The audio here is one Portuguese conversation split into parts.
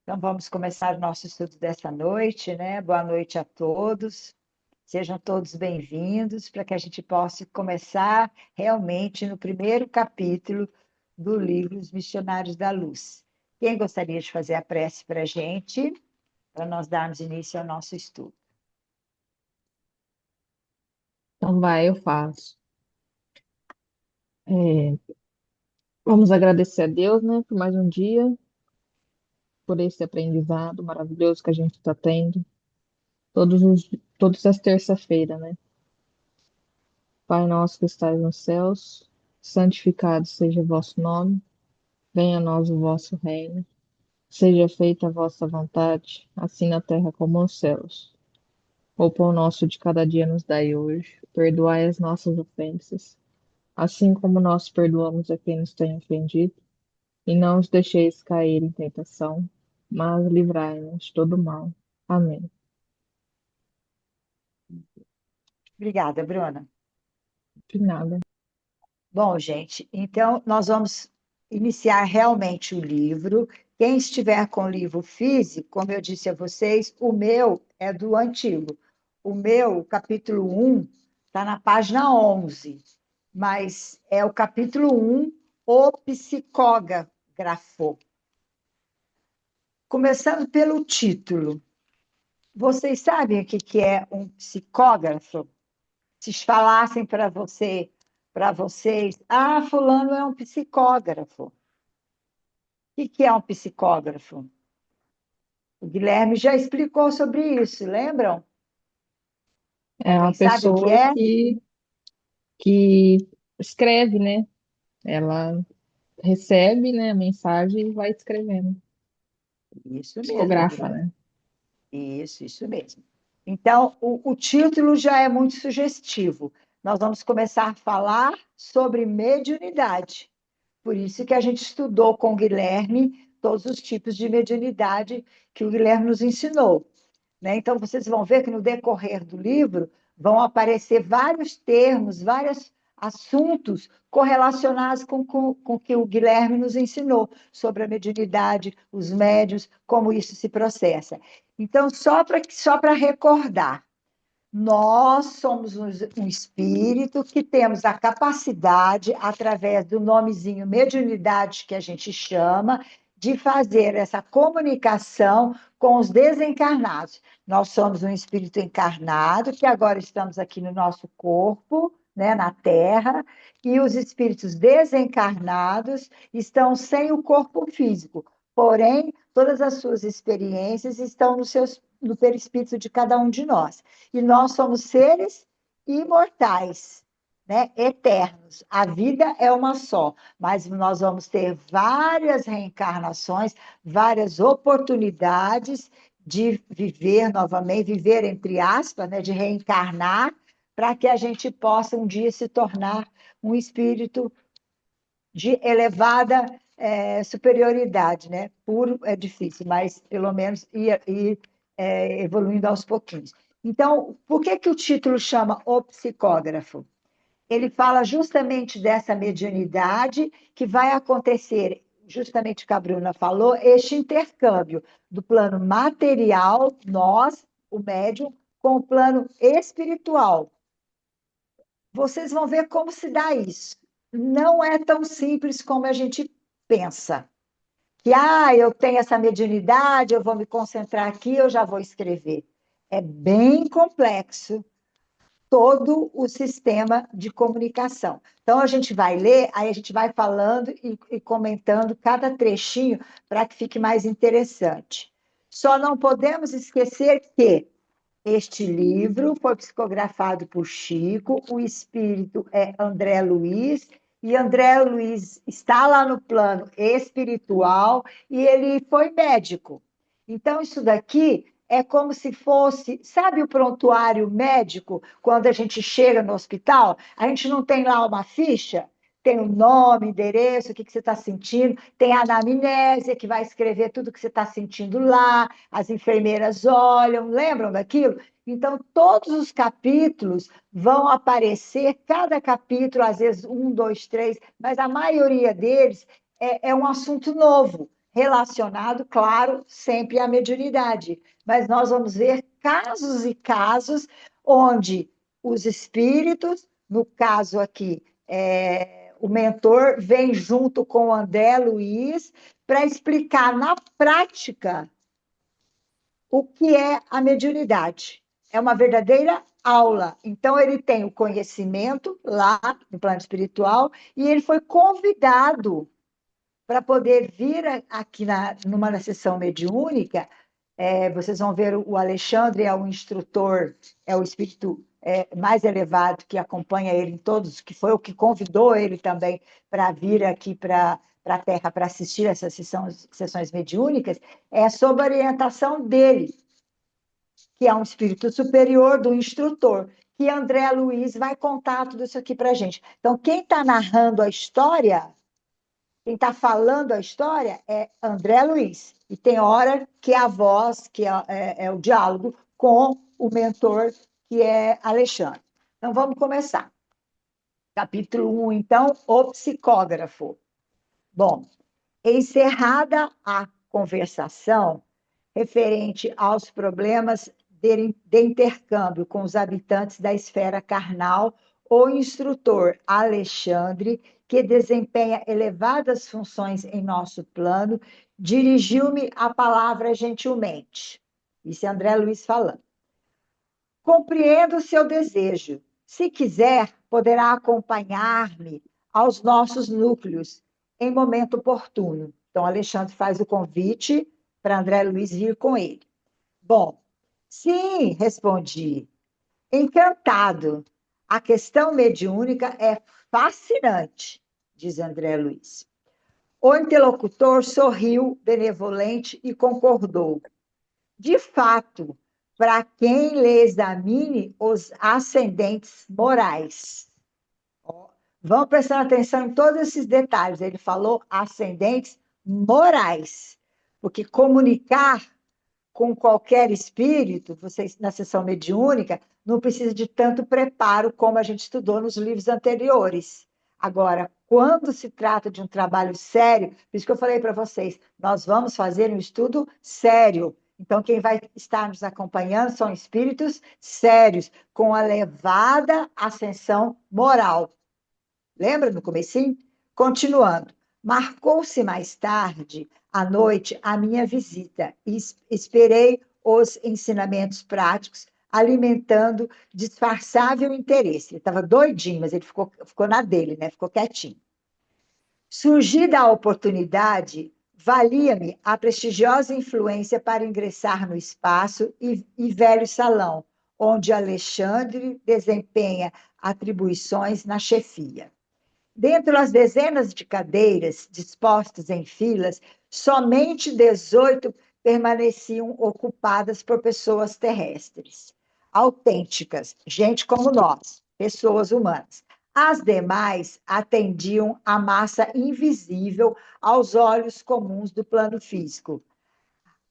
Então, vamos começar o nosso estudo dessa noite, né? Boa noite a todos. Sejam todos bem-vindos para que a gente possa começar realmente no primeiro capítulo do livro Os Missionários da Luz. Quem gostaria de fazer a prece para a gente, para nós darmos início ao nosso estudo? Então vai, eu faço. É, vamos agradecer a Deus, né, por mais um dia, por esse aprendizado maravilhoso que a gente está tendo, todas as terça-feiras, né? Pai nosso que estás nos céus, santificado seja o vosso nome, venha a nós o vosso reino, seja feita a vossa vontade, assim na terra como nos céus. O pão nosso de cada dia nos dai hoje, perdoai as nossas ofensas, assim como nós perdoamos a quem nos tem ofendido. E não os deixeis cair em tentação, mas livrai-nos de todo mal. Amém. Obrigada, Bruna. De nada. Bom, gente, então nós vamos iniciar realmente o livro. Quem estiver com o livro físico, como eu disse a vocês, o meu é do antigo. O meu, o capítulo 1, está na página 11, mas é o capítulo 1, o psicógrafo. Começando pelo título. Vocês sabem o que é um psicógrafo? Se falassem para vocês, fulano é um psicógrafo. O que é um psicógrafo? O Guilherme já explicou sobre isso, lembram? É uma Alguém sabe o que pessoa é? que escreve, né? Ela recebe, né, a mensagem e vai escrevendo. Isso mesmo, Psicografa, Bruno. né? Isso mesmo. Então, o título já é muito sugestivo. Nós vamos começar a falar sobre mediunidade. Por isso que a gente estudou com o Guilherme todos os tipos de mediunidade que o Guilherme nos ensinou, né? Então, vocês vão ver que no decorrer do livro vão aparecer vários termos, vários assuntos correlacionados com o que o Guilherme nos ensinou sobre a mediunidade, os médios, como isso se processa. Então, só para recordar, nós somos um espírito que temos a capacidade, através do nomezinho mediunidade que a gente chama, de fazer essa comunicação com os desencarnados. Nós somos um espírito encarnado, que agora estamos aqui no nosso corpo, né, na Terra, e os espíritos desencarnados estão sem o corpo físico. Porém, todas as suas experiências estão no perispírito de cada um de nós. E nós somos seres imortais, né? Eternos. A vida é uma só, mas nós vamos ter várias reencarnações, várias oportunidades de viver novamente, viver entre aspas, né? De reencarnar, para que a gente possa um dia se tornar um espírito de elevada superioridade, né? Puro é difícil, mas pelo menos ir evoluindo aos pouquinhos. Então, por que o título chama O Psicógrafo? Ele fala justamente dessa mediunidade que vai acontecer, justamente o que a Bruna falou, este intercâmbio do plano material, nós, o médium, com o plano espiritual. Vocês vão ver como se dá isso. Não é tão simples como a gente pensa. Que, eu tenho essa mediunidade, eu vou me concentrar aqui, eu já vou escrever. É bem complexo todo o sistema de comunicação. Então, a gente vai ler, aí a gente vai falando e comentando cada trechinho para que fique mais interessante. Só não podemos esquecer que este livro foi psicografado por Chico, o espírito é André Luiz, e André Luiz está lá no plano espiritual e ele foi médico. Então, isso daqui é como se fosse, sabe o prontuário médico, quando a gente chega no hospital, a gente não tem lá uma ficha? Tem o nome, endereço, o que você está sentindo, tem a anamnésia, que vai escrever tudo que você está sentindo lá, as enfermeiras olham, lembram daquilo? Então, todos os capítulos vão aparecer, cada capítulo, às vezes um, dois, três, mas a maioria deles é um assunto novo. relacionado, claro, sempre à mediunidade. Mas nós vamos ver casos e casos onde os espíritos, no caso aqui, o mentor vem junto com o André Luiz para explicar na prática o que é a mediunidade. É uma verdadeira aula. Então, ele tem o conhecimento lá no plano espiritual e ele foi convidado para poder vir aqui numa sessão mediúnica. Vocês vão ver o Alexandre é o instrutor, é o espírito mais elevado que acompanha ele em todos, que foi o que convidou ele também para vir aqui para a Terra para assistir essas sessões mediúnicas, é sob a orientação dele, que é um espírito superior do instrutor, que André Luiz vai contar tudo isso aqui para a gente. Então, quem está narrando a história, quem está falando a história é André Luiz. E tem hora que é a voz, que é o diálogo com o mentor, que é Alexandre. Então, vamos começar. Capítulo 1, então, o psicógrafo. Bom, encerrada a conversação referente aos problemas de intercâmbio com os habitantes da esfera carnal, o instrutor Alexandre, que desempenha elevadas funções em nosso plano, dirigiu-me a palavra gentilmente. Isso é André Luiz falando. Compreendo o seu desejo. Se quiser, poderá acompanhar-me aos nossos núcleos em momento oportuno. Então, Alexandre faz o convite para André Luiz vir com ele. Bom, sim, respondi. Encantado. A questão mediúnica é fascinante, diz André Luiz. O interlocutor sorriu benevolente e concordou. De fato, para quem lhe examine os ascendentes morais. Vamos prestar atenção em todos esses detalhes. Ele falou ascendentes morais, porque comunicar com qualquer espírito, vocês na sessão mediúnica, não precisa de tanto preparo como a gente estudou nos livros anteriores. Agora, quando se trata de um trabalho sério, por isso que eu falei para vocês, nós vamos fazer um estudo sério. Então, quem vai estar nos acompanhando são espíritos sérios, com elevada ascensão moral. Lembra no comecinho? Continuando. Marcou-se mais tarde, à noite, a minha visita e esperei os ensinamentos práticos, alimentando disfarçável interesse. Ele estava doidinho, mas ele ficou na dele, né? Ficou quietinho. Surgida a oportunidade, valia-me a prestigiosa influência para ingressar no espaço e velho salão, onde Alexandre desempenha atribuições na chefia. Dentre as dezenas de cadeiras dispostas em filas, somente 18 permaneciam ocupadas por pessoas terrestres, autênticas, gente como nós, pessoas humanas. As demais atendiam a massa invisível aos olhos comuns do plano físico.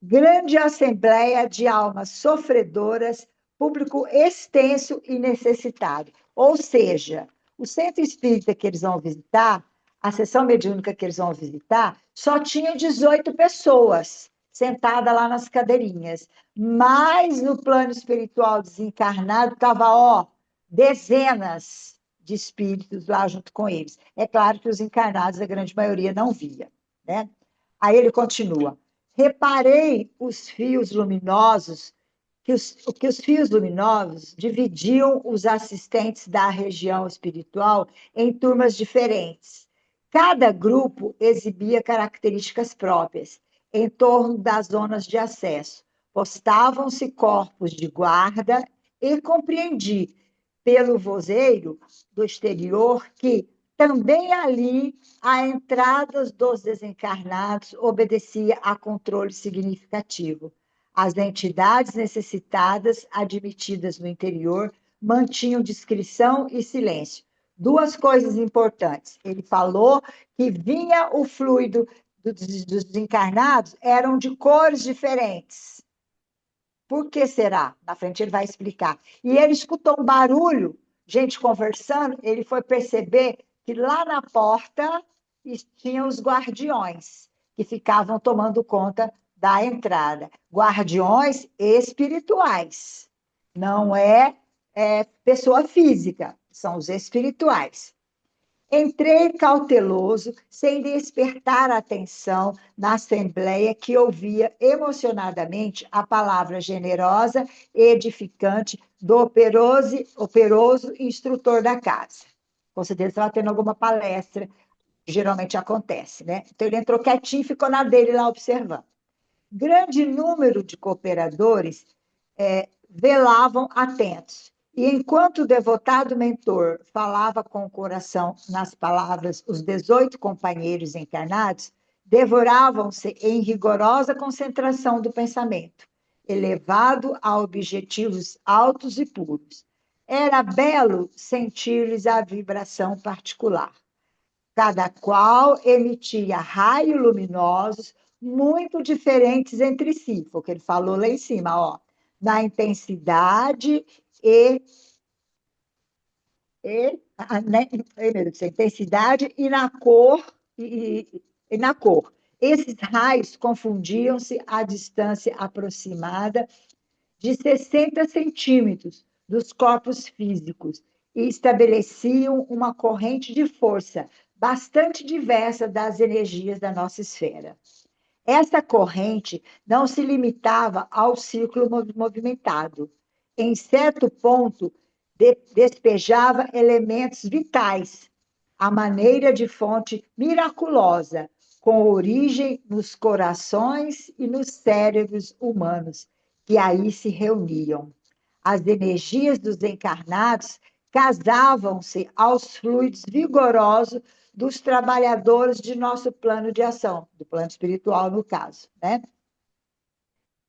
Grande assembleia de almas sofredoras, público extenso e necessitado. Ou seja, o centro espírita que eles vão visitar, a sessão mediúnica que eles vão visitar, só tinha 18 pessoas sentadas lá nas cadeirinhas. Mas no plano espiritual desencarnado estava, dezenas de espíritos lá junto com eles. É claro que os encarnados, a grande maioria, não via, né? Aí ele continua. Reparei os fios luminosos que os fios luminosos dividiam os assistentes da região espiritual em turmas diferentes. Cada grupo exibia características próprias em torno das zonas de acesso. Postavam-se corpos de guarda e compreendi pelo vozeiro do exterior que também ali a entrada dos desencarnados obedecia a controle significativo. As entidades necessitadas, admitidas no interior, mantinham discrição e silêncio. Duas coisas importantes. Ele falou que vinha o fluido dos desencarnados, eram de cores diferentes. Por que será? Na frente ele vai explicar. E ele escutou um barulho, gente conversando, ele foi perceber que lá na porta tinham os guardiões. que ficavam tomando conta da entrada. Guardiões espirituais, não é pessoa física, são os espirituais. Entrei cauteloso, sem despertar atenção na assembleia que ouvia emocionadamente a palavra generosa e edificante do operoso instrutor da casa. Com certeza estava tendo alguma palestra, que geralmente acontece, né? Então ele entrou quietinho e ficou na dele lá observando. Grande número de cooperadores velavam atentos. E enquanto o devotado mentor falava com o coração nas palavras, os 18 companheiros encarnados devoravam-se em rigorosa concentração do pensamento, elevado a objetivos altos e puros. Era belo sentir-lhes a vibração particular. Cada qual emitia raios luminosos muito diferentes entre si, foi o que ele falou lá em cima, ó, na intensidade intensidade e na cor e na cor. Esses raios confundiam-se à distância aproximada de 60 centímetros dos corpos físicos e estabeleciam uma corrente de força bastante diversa das energias da nossa esfera. Essa corrente não se limitava ao círculo movimentado. Em certo ponto, despejava elementos vitais, à maneira de fonte miraculosa, com origem nos corações e nos cérebros humanos, que aí se reuniam. As energias dos encarnados casavam-se aos fluidos vigorosos dos trabalhadores de nosso plano de ação, do plano espiritual, no caso, né?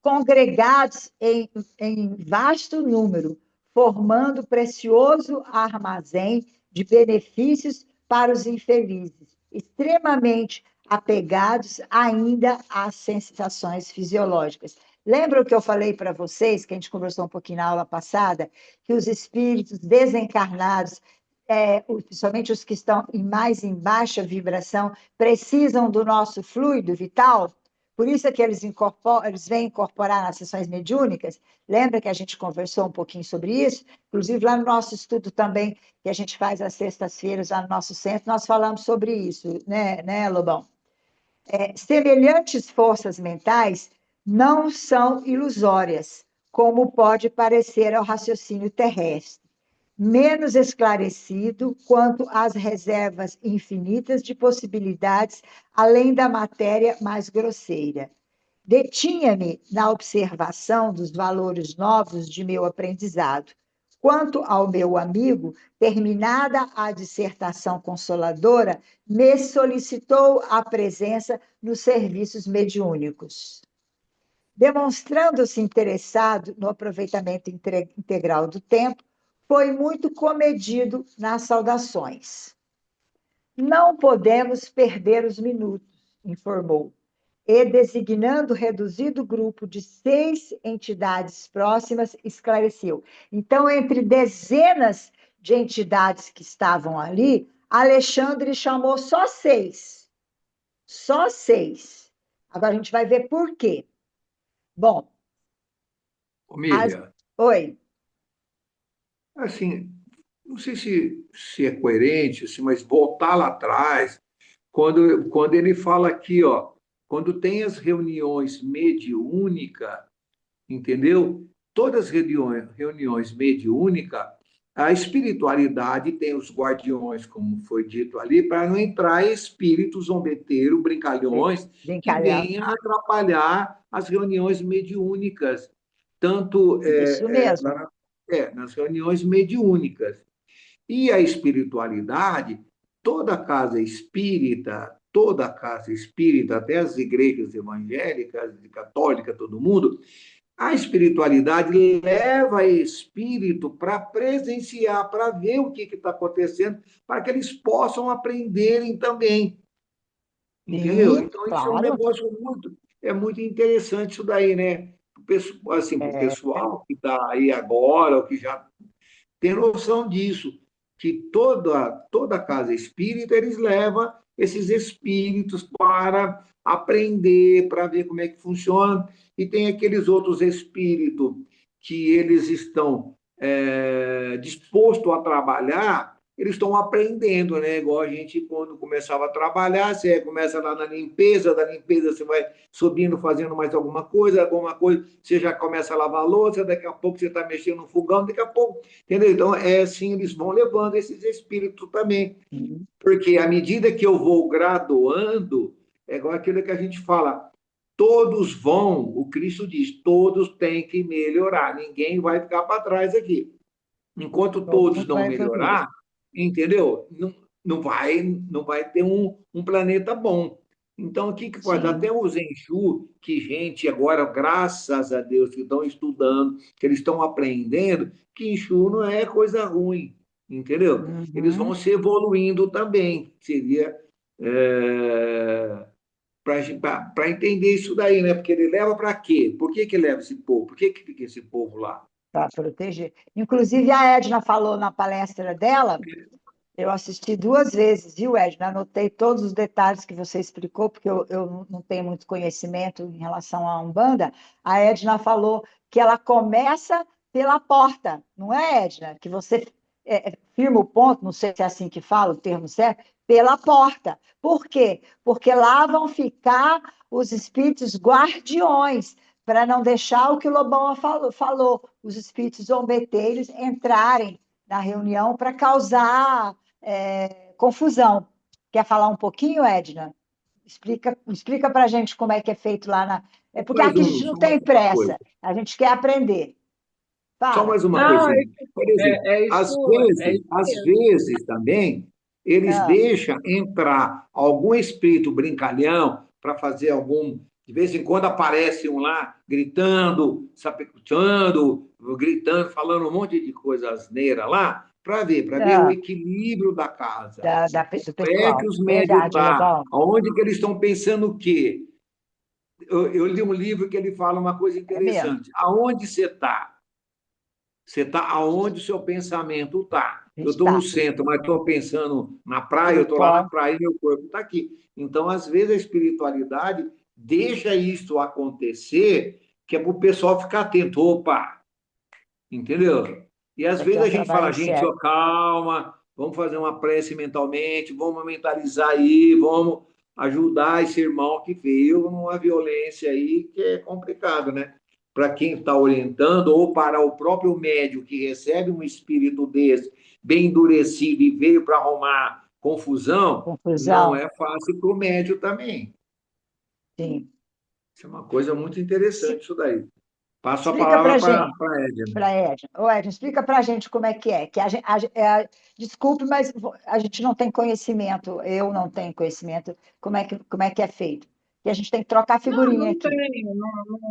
Congregados em vasto número, formando precioso armazém de benefícios para os infelizes, extremamente apegados ainda às sensações fisiológicas. Lembram que eu falei para vocês, que a gente conversou um pouquinho na aula passada, que os espíritos desencarnados, principalmente os que estão mais em baixa vibração, precisam do nosso fluido vital? Por isso é que eles vêm incorporar nas sessões mediúnicas. Lembra que a gente conversou um pouquinho sobre isso? Inclusive, lá no nosso estudo também, que a gente faz às sextas-feiras, lá no nosso centro, nós falamos sobre isso, né, Lobão? Semelhantes forças mentais não são ilusórias, como pode parecer ao raciocínio terrestre, menos esclarecido quanto às reservas infinitas de possibilidades além da matéria mais grosseira. Detinha-me na observação dos valores novos de meu aprendizado. Quanto ao meu amigo, terminada a dissertação consoladora, me solicitou a presença nos serviços mediúnicos. Demonstrando-se interessado no aproveitamento integral do tempo, foi muito comedido nas saudações. Não podemos perder os minutos, informou, e, designando reduzido grupo de 6 entidades próximas, esclareceu. Então, entre dezenas de entidades que estavam ali, Alexandre chamou só 6. Só 6. Agora a gente vai ver por quê. Bom, Miriam, oi. assim, não sei se é coerente, assim, mas voltar lá atrás, quando ele fala aqui, ó, quando tem as reuniões mediúnicas, entendeu? Todas as reuniões mediúnicas, a espiritualidade tem os guardiões, como foi dito ali, para não entrar espíritos zombeteiros, brincalhões, que venham atrapalhar as reuniões mediúnicas, tanto Isso mesmo. nas reuniões mediúnicas. E a espiritualidade, toda casa espírita, até as igrejas evangélicas, católicas, todo mundo, a espiritualidade leva espírito para presenciar, para ver o que está acontecendo, para que eles possam aprenderem também. Entendeu? Sim, Então, isso é um claro. negócio muito interessante isso daí, né? Assim, para o pessoal que está aí agora, ou que já tem noção disso, que toda casa espírita eles levam esses espíritos para aprender, para ver como é que funciona, e tem aqueles outros espíritos que eles estão dispostos a trabalhar, eles estão aprendendo, né? Igual a gente, quando começava a trabalhar, você começa lá na limpeza, da limpeza você vai subindo, fazendo mais alguma coisa, você já começa a lavar a louça, daqui a pouco você está mexendo no fogão, daqui a pouco, entendeu? Então, é assim, eles vão levando esses espíritos também, Uhum. porque à medida que eu vou graduando, é igual aquilo que a gente fala, todos vão, o Cristo diz, todos têm que melhorar, ninguém vai ficar para trás aqui. Enquanto Todo todos mundo não vai evoluir. melhorar, entendeu? Não vai ter um planeta bom. Então, o que que faz? Sim. Até os Exu, que gente agora, graças a Deus, que estão estudando, que eles estão aprendendo, que Exu não é coisa ruim, entendeu? Eles vão Uhum. se evoluindo também. Seria para entender isso daí, né? Porque ele leva para quê? Por que que leva esse povo? Por que que fica esse povo lá? Para proteger. Inclusive, a Edna falou na palestra dela, eu assisti 2 vezes, viu, Edna? Anotei todos os detalhes que você explicou, porque eu não tenho muito conhecimento em relação à Umbanda. A Edna falou que ela começa pela porta, não é, Edna? Que você firma o ponto, não sei se é assim que fala o termo certo, pela porta. Por quê? Porque lá vão ficar os espíritos guardiões, para não deixar o que o Lobão falou, os espíritos zombeteiros entrarem na reunião para causar confusão. Quer falar um pouquinho, Edna? Explica para a gente como é que é feito lá na. É porque aqui a gente não Só mais tem uma coisa. pressa, a gente quer aprender. Só Fala. mais uma Não, coisinha. Por exemplo, é isso às mesmo. vezes também, eles Ah, deixam entrar algum espírito brincalhão para fazer algum. De vez em quando aparece um lá gritando, sapecutando, gritando, falando um monte de coisa asneira lá, para ver o ah, equilíbrio da casa. do Como é que pessoal. os médios Verdade, estão? Lobão. Aonde que eles estão pensando o quê? Eu li um livro que ele fala uma coisa É mesmo. interessante. Aonde você está? Você está aonde o seu pensamento está. Eu estou no Está. centro, mas estou pensando na praia, eu No estou lá na pó. praia e meu corpo está aqui. Então, às vezes, a espiritualidade deixa isso acontecer, que é para o pessoal ficar atento. Opa, entendeu? E às Isso aqui vezes é um a gente fala, trabalho gente, ó, sério. calma, vamos fazer uma prece mentalmente, vamos mentalizar aí, vamos ajudar esse irmão que veio numa violência aí que é complicado, né? Para quem está orientando, ou para o próprio médium que recebe um espírito desse, bem endurecido e veio para arrumar confusão, não Confusão. é fácil para o médium também. Sim. Isso é uma coisa muito interessante, isso daí. Passo a Explica para palavra a gente. para a Edna. Para Edna. Ô, Edna, explica para a gente como é que é. Que desculpe, mas a gente não tem conhecimento, eu não tenho conhecimento como é que é feito. E a gente tem que trocar Não, figurinha não aqui. tem,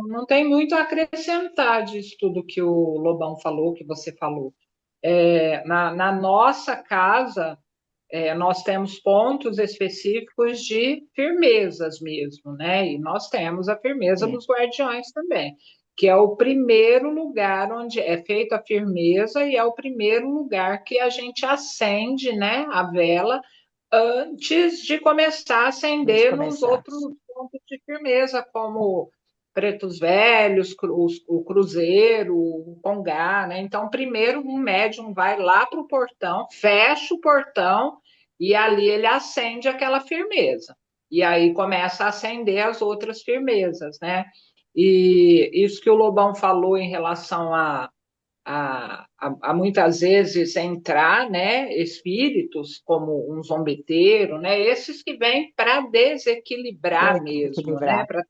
não tem muito a acrescentar disso tudo que o Lobão falou, que você falou. Na nossa casa, nós temos pontos específicos de firmezas mesmo, né? E nós temos a firmeza Sim, dos guardiões também, que é o primeiro lugar onde é feita a firmeza e é o primeiro lugar que a gente acende, né, a vela antes de começar a antes de acender nos começar. outros pontos de firmeza, como Pretos Velhos, o Cruzeiro, o Congá, né? Então, primeiro um médium vai lá para o portão, fecha o portão e ali ele acende aquela firmeza. E aí começa a acender as outras firmezas, né? E isso que o Lobão falou em relação a muitas vezes entrar, né, espíritos como um zombeteiro, né, esses que vêm para desequilibrar mesmo, né, Desequilibrar. para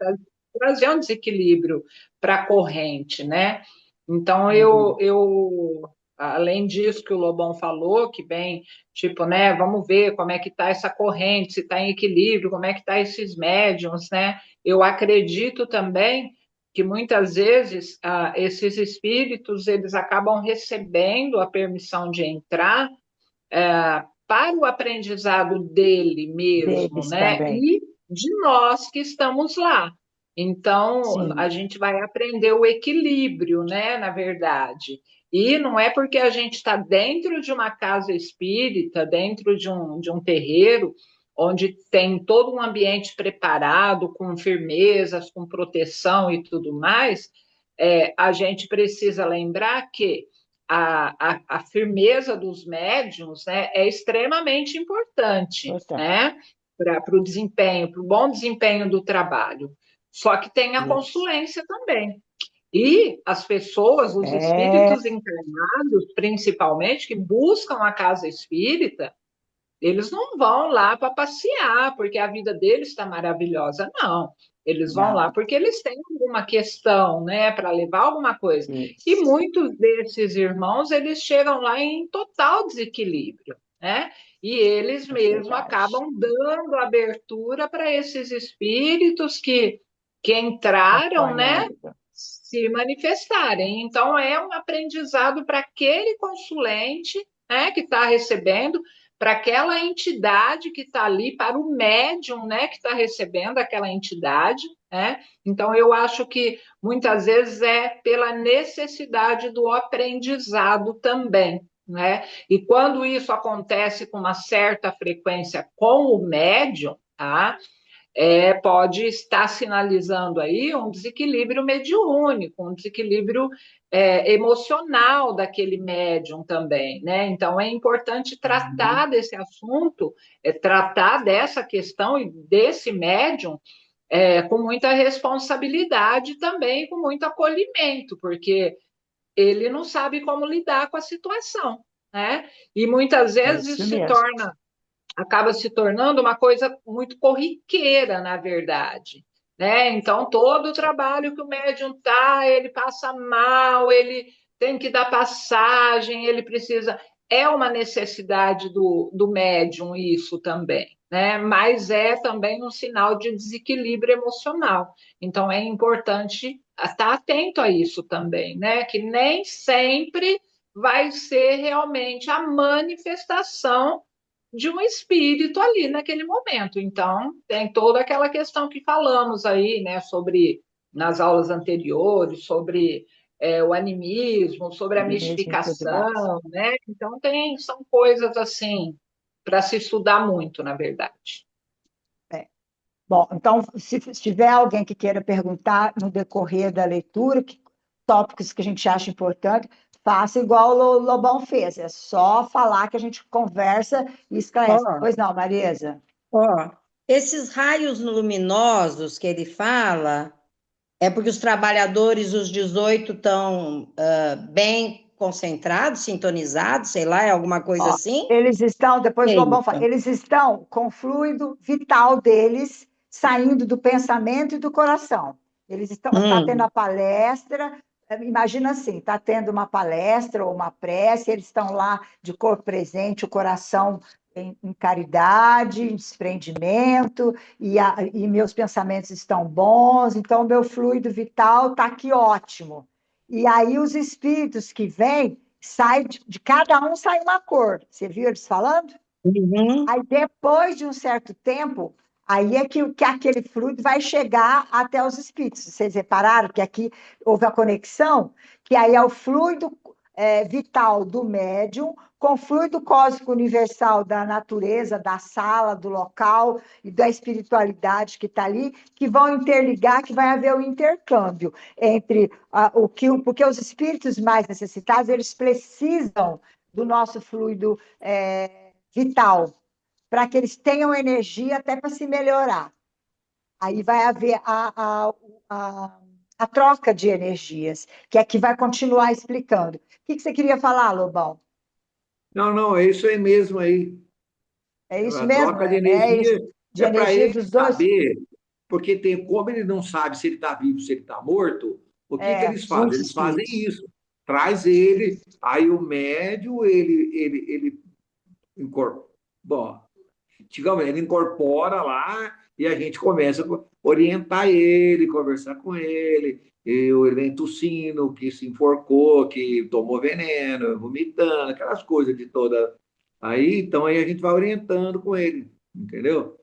trazer um desequilíbrio para a corrente, né? Então Uhum. além disso que o Lobão falou, que vem tipo, né, vamos ver como é que está essa corrente, se está em equilíbrio, como é que está esses médiums, né? Eu acredito também que muitas vezes esses espíritos eles acabam recebendo a permissão de entrar para o aprendizado dele mesmo, Deles né? também. E de nós que estamos lá. Então, a Sim. gente vai aprender o equilíbrio, né? Na verdade. E não é porque a gente está dentro de uma casa espírita, dentro de um terreiro, onde tem todo um ambiente preparado, com firmezas, com proteção e tudo mais, a gente precisa lembrar que a firmeza dos médiums, né, é extremamente importante, Importante. né, para o desempenho, para o bom desempenho do trabalho. Só que tem a Isso. consulência também. E as pessoas, os É, espíritos encarnados, principalmente, que buscam a casa espírita, eles não vão lá para passear, porque a vida deles está maravilhosa. Não. Eles vão lá não, porque eles têm alguma questão, né, para levar alguma coisa. E isso. muitos desses irmãos, eles chegam lá em total desequilíbrio, né? E eles É mesmos verdade. acabam dando abertura para esses espíritos que entraram, né, Acompanhando. se manifestarem. Então, é um aprendizado para aquele consulente, né, que está recebendo, para aquela entidade que está ali, para o médium, né, que está recebendo aquela entidade, né? Então, eu acho que muitas vezes é pela necessidade do aprendizado também, né? E quando isso acontece com uma certa frequência com o médium, tá? Pode estar sinalizando aí um desequilíbrio mediúnico, um desequilíbrio emocional daquele médium também, né? Então é importante tratar desse assunto, tratar dessa questão e desse médium com muita responsabilidade também, com muito acolhimento, porque ele não sabe como lidar com a situação, né? E muitas É vezes isso isso mesmo. acaba se tornando uma coisa muito corriqueira, na verdade. Né? Então, todo o trabalho que o médium está, ele passa mal, ele tem que dar passagem, ele precisa. É uma necessidade do médium, isso também, né? Mas é também um sinal de desequilíbrio emocional. Então, é importante estar atento a isso também, né? Que nem sempre vai ser realmente a manifestação de um espírito ali naquele momento. Então, tem toda aquela questão que falamos aí, né, sobre nas aulas anteriores, sobre o animismo, sobre a Mesmo e tudo mais. mistificação, né? Então, são coisas assim para se estudar muito, na verdade. É. Bom, então, se tiver alguém que queira perguntar no decorrer da leitura, tópicos que a gente acha importante, faça igual o Lobão fez, é só falar que a gente conversa e esclarece. Ó, Pois não, Marisa? ó, esses raios luminosos que ele fala, é porque os trabalhadores, os 18, estão bem concentrados, sintonizados, sei lá, é alguma coisa Ó, assim? eles estão, depois É o Lobão fala, isso. eles estão com o fluido vital deles saindo do pensamento e do coração. Eles estão, está tendo a palestra, imagina assim, está tendo uma palestra ou uma prece, eles estão lá de corpo presente, o coração em caridade, em desprendimento, e meus pensamentos estão bons, então o meu fluido vital está aqui ótimo. E aí os espíritos que vêm sai de cada um sai uma cor. Você viu eles falando? Uhum. Aí depois de um certo tempo, aí é que aquele fluido vai chegar até os espíritos. Vocês repararam que aqui houve a conexão, que aí é o fluido vital do médium com o fluido cósmico universal da natureza, da sala, do local e da espiritualidade que está ali, que vão interligar, que vai haver o intercâmbio entre porque os espíritos mais necessitados, eles precisam do nosso fluido vital, para que eles tenham energia até para se melhorar. Aí vai haver a troca de energias, que é que vai continuar explicando. O que você queria falar, Lobão? Não, não, é isso aí mesmo aí. É isso A mesmo? troca de É isso, energia de é para energia ele dos dois? saber, porque tem como ele não sabe se ele está vivo, se ele está morto, o que que eles fazem? Muitos Eles fazem espíritos. isso. Traz ele, aí o médio, ele incorpora. Bom, digamos, ele incorpora lá e a gente começa a orientar ele, conversar com ele. Ele vem tossindo, que se enforcou, que tomou veneno, vomitando, aquelas coisas de toda. Aí, então, aí a gente vai orientando com ele, entendeu?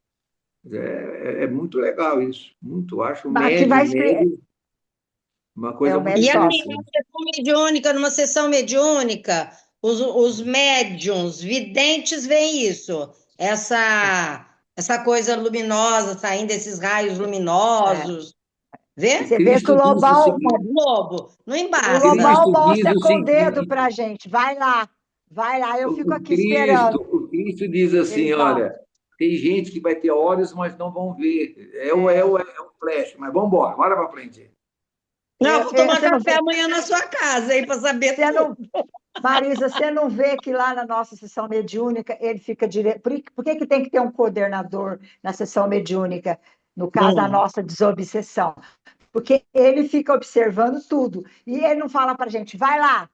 É muito legal isso, muito, acho Aqui vai explicar. médio, uma coisa O muito E médio assim, top. numa interessante. sessão mediúnica, os médiums, videntes veem isso, essa Essa coisa luminosa, saindo desses raios luminosos. Vê? Você vê que o Cristo disse o Lobão, seguinte, É Globo, não o embaça. Lobão Cristo diz mostra o com o dedo seguinte, para a gente. Vai lá, eu fico o aqui esperando. Cristo diz Ele assim, volta. olha, tem gente que vai ter olhos, mas não vão ver. É, É o flash, mas vamos embora, bora para frente. Não, vou tomar você não café vê, amanhã na sua casa aí para saber você tudo. não, Marisa, você não vê que lá na nossa sessão mediúnica ele fica direto. Por que que tem que ter um coordenador na sessão mediúnica? No caso, a nossa desobsessão. Porque ele fica observando tudo. E ele não fala para a gente, vai lá.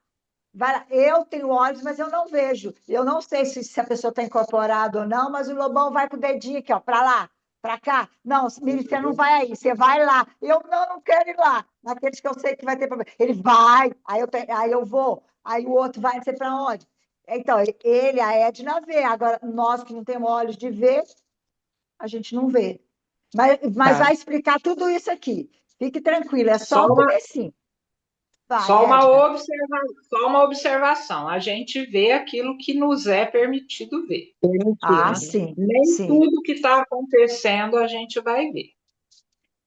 Eu tenho olhos, mas eu não vejo. Eu não sei se a pessoa está incorporada ou não, mas o Lobão vai com o dedinho aqui, ó, para lá, para cá. Não, Miri, você não vai aí, você vai lá. Eu não quero ir lá. Naqueles que eu sei que vai ter problema. Ele vai, aí eu vou, aí o outro vai, não sei para onde. Então, ele, a Edna vê. Agora, nós que não temos olhos de ver, a gente não vê. Mas Tá. vai explicar tudo isso aqui. Fique tranquilo, é só Só o uma, comecinho. Vai, só Edna. só uma observação. A gente vê aquilo que nos é permitido ver, Ah, né? Permitido. sim, Nem sim. tudo que está acontecendo a gente vai ver.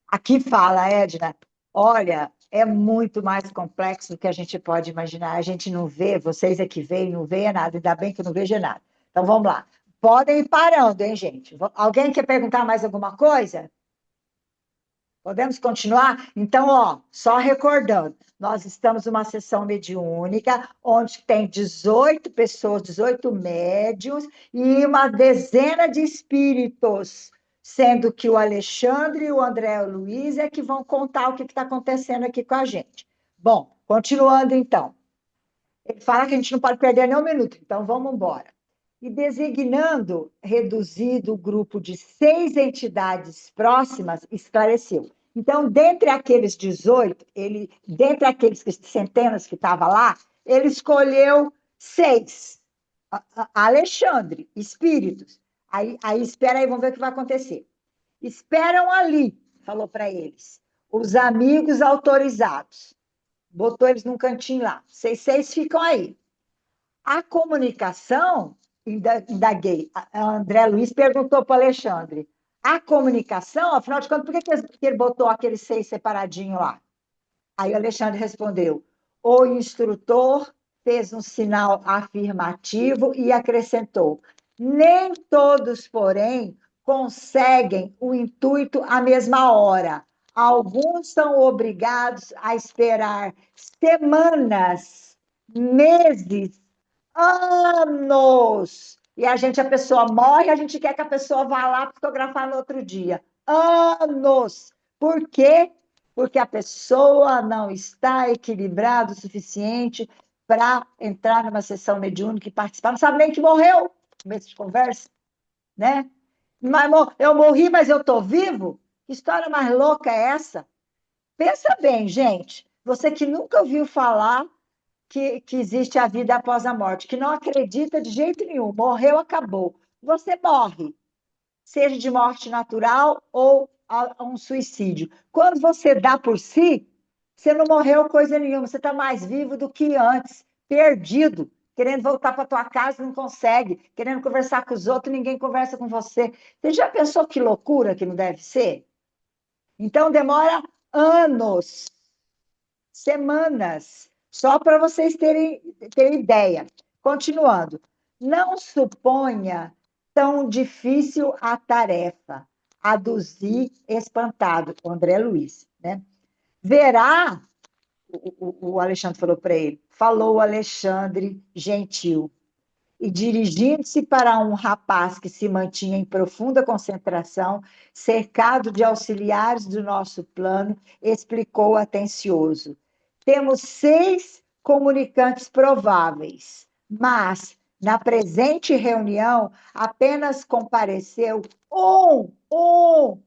Aqui fala, Edna, olha, é muito mais complexo do que a gente pode imaginar. A gente não vê, vocês é que veem, não vê nada, ainda bem que eu não vejo nada. Então vamos lá. Podem ir parando, hein, gente? Alguém quer perguntar mais alguma coisa? Podemos continuar? Então, ó, só recordando, nós estamos numa sessão mediúnica, onde tem 18 pessoas, 18 médiuns e uma dezena de espíritos, sendo que o Alexandre e o André Luiz é que vão contar o que está acontecendo aqui com a gente. Bom, continuando então. Ele fala que a gente não pode perder nem um minuto, então vamos embora. E designando reduzido o grupo de 6 entidades próximas, esclareceu. Então, dentre aqueles 18, dentre aqueles centenas que estavam lá, ele escolheu 6. Alexandre, espíritos. Aí espera aí, vamos ver o que vai acontecer. Esperam ali, falou para eles, os amigos autorizados. Botou eles num cantinho lá. Vocês ficam aí. A comunicação, indaguei, a André Luiz perguntou para o Alexandre, a comunicação, afinal de contas, por que ele botou aqueles 6 separadinhos lá? Aí o Alexandre respondeu, o instrutor fez um sinal afirmativo e acrescentou, nem todos, porém, conseguem o intuito à mesma hora. Alguns são obrigados a esperar semanas, meses, anos. E a pessoa morre, a gente quer que a pessoa vá lá fotografar no outro dia. Anos. Por quê? Porque a pessoa não está equilibrada o suficiente para entrar numa sessão mediúnica e participar. Não sabe nem que morreu, começo de conversa, né? Mas eu morri, mas eu estou vivo? Que história mais louca é essa? Pensa bem, gente. Você que nunca ouviu falar que existe a vida após a morte, que não acredita de jeito nenhum, morreu, acabou. Você morre, seja de morte natural ou a um suicídio. Quando você dá por si, você não morreu coisa nenhuma, você está mais vivo do que antes, perdido, querendo voltar para tua casa, não consegue, querendo conversar com os outros, ninguém conversa com você. Você já pensou que loucura que não deve ser? Então demora anos, semanas, só para vocês terem ideia. Continuando, não suponha tão difícil a tarefa, aduzir espantado, o André Luiz, né? Verá, o Alexandre falou para ele, falou o Alexandre gentil, e dirigindo-se para um rapaz que se mantinha em profunda concentração, cercado de auxiliares do nosso plano, explicou atencioso. Temos 6 comunicantes prováveis, mas na presente reunião apenas compareceu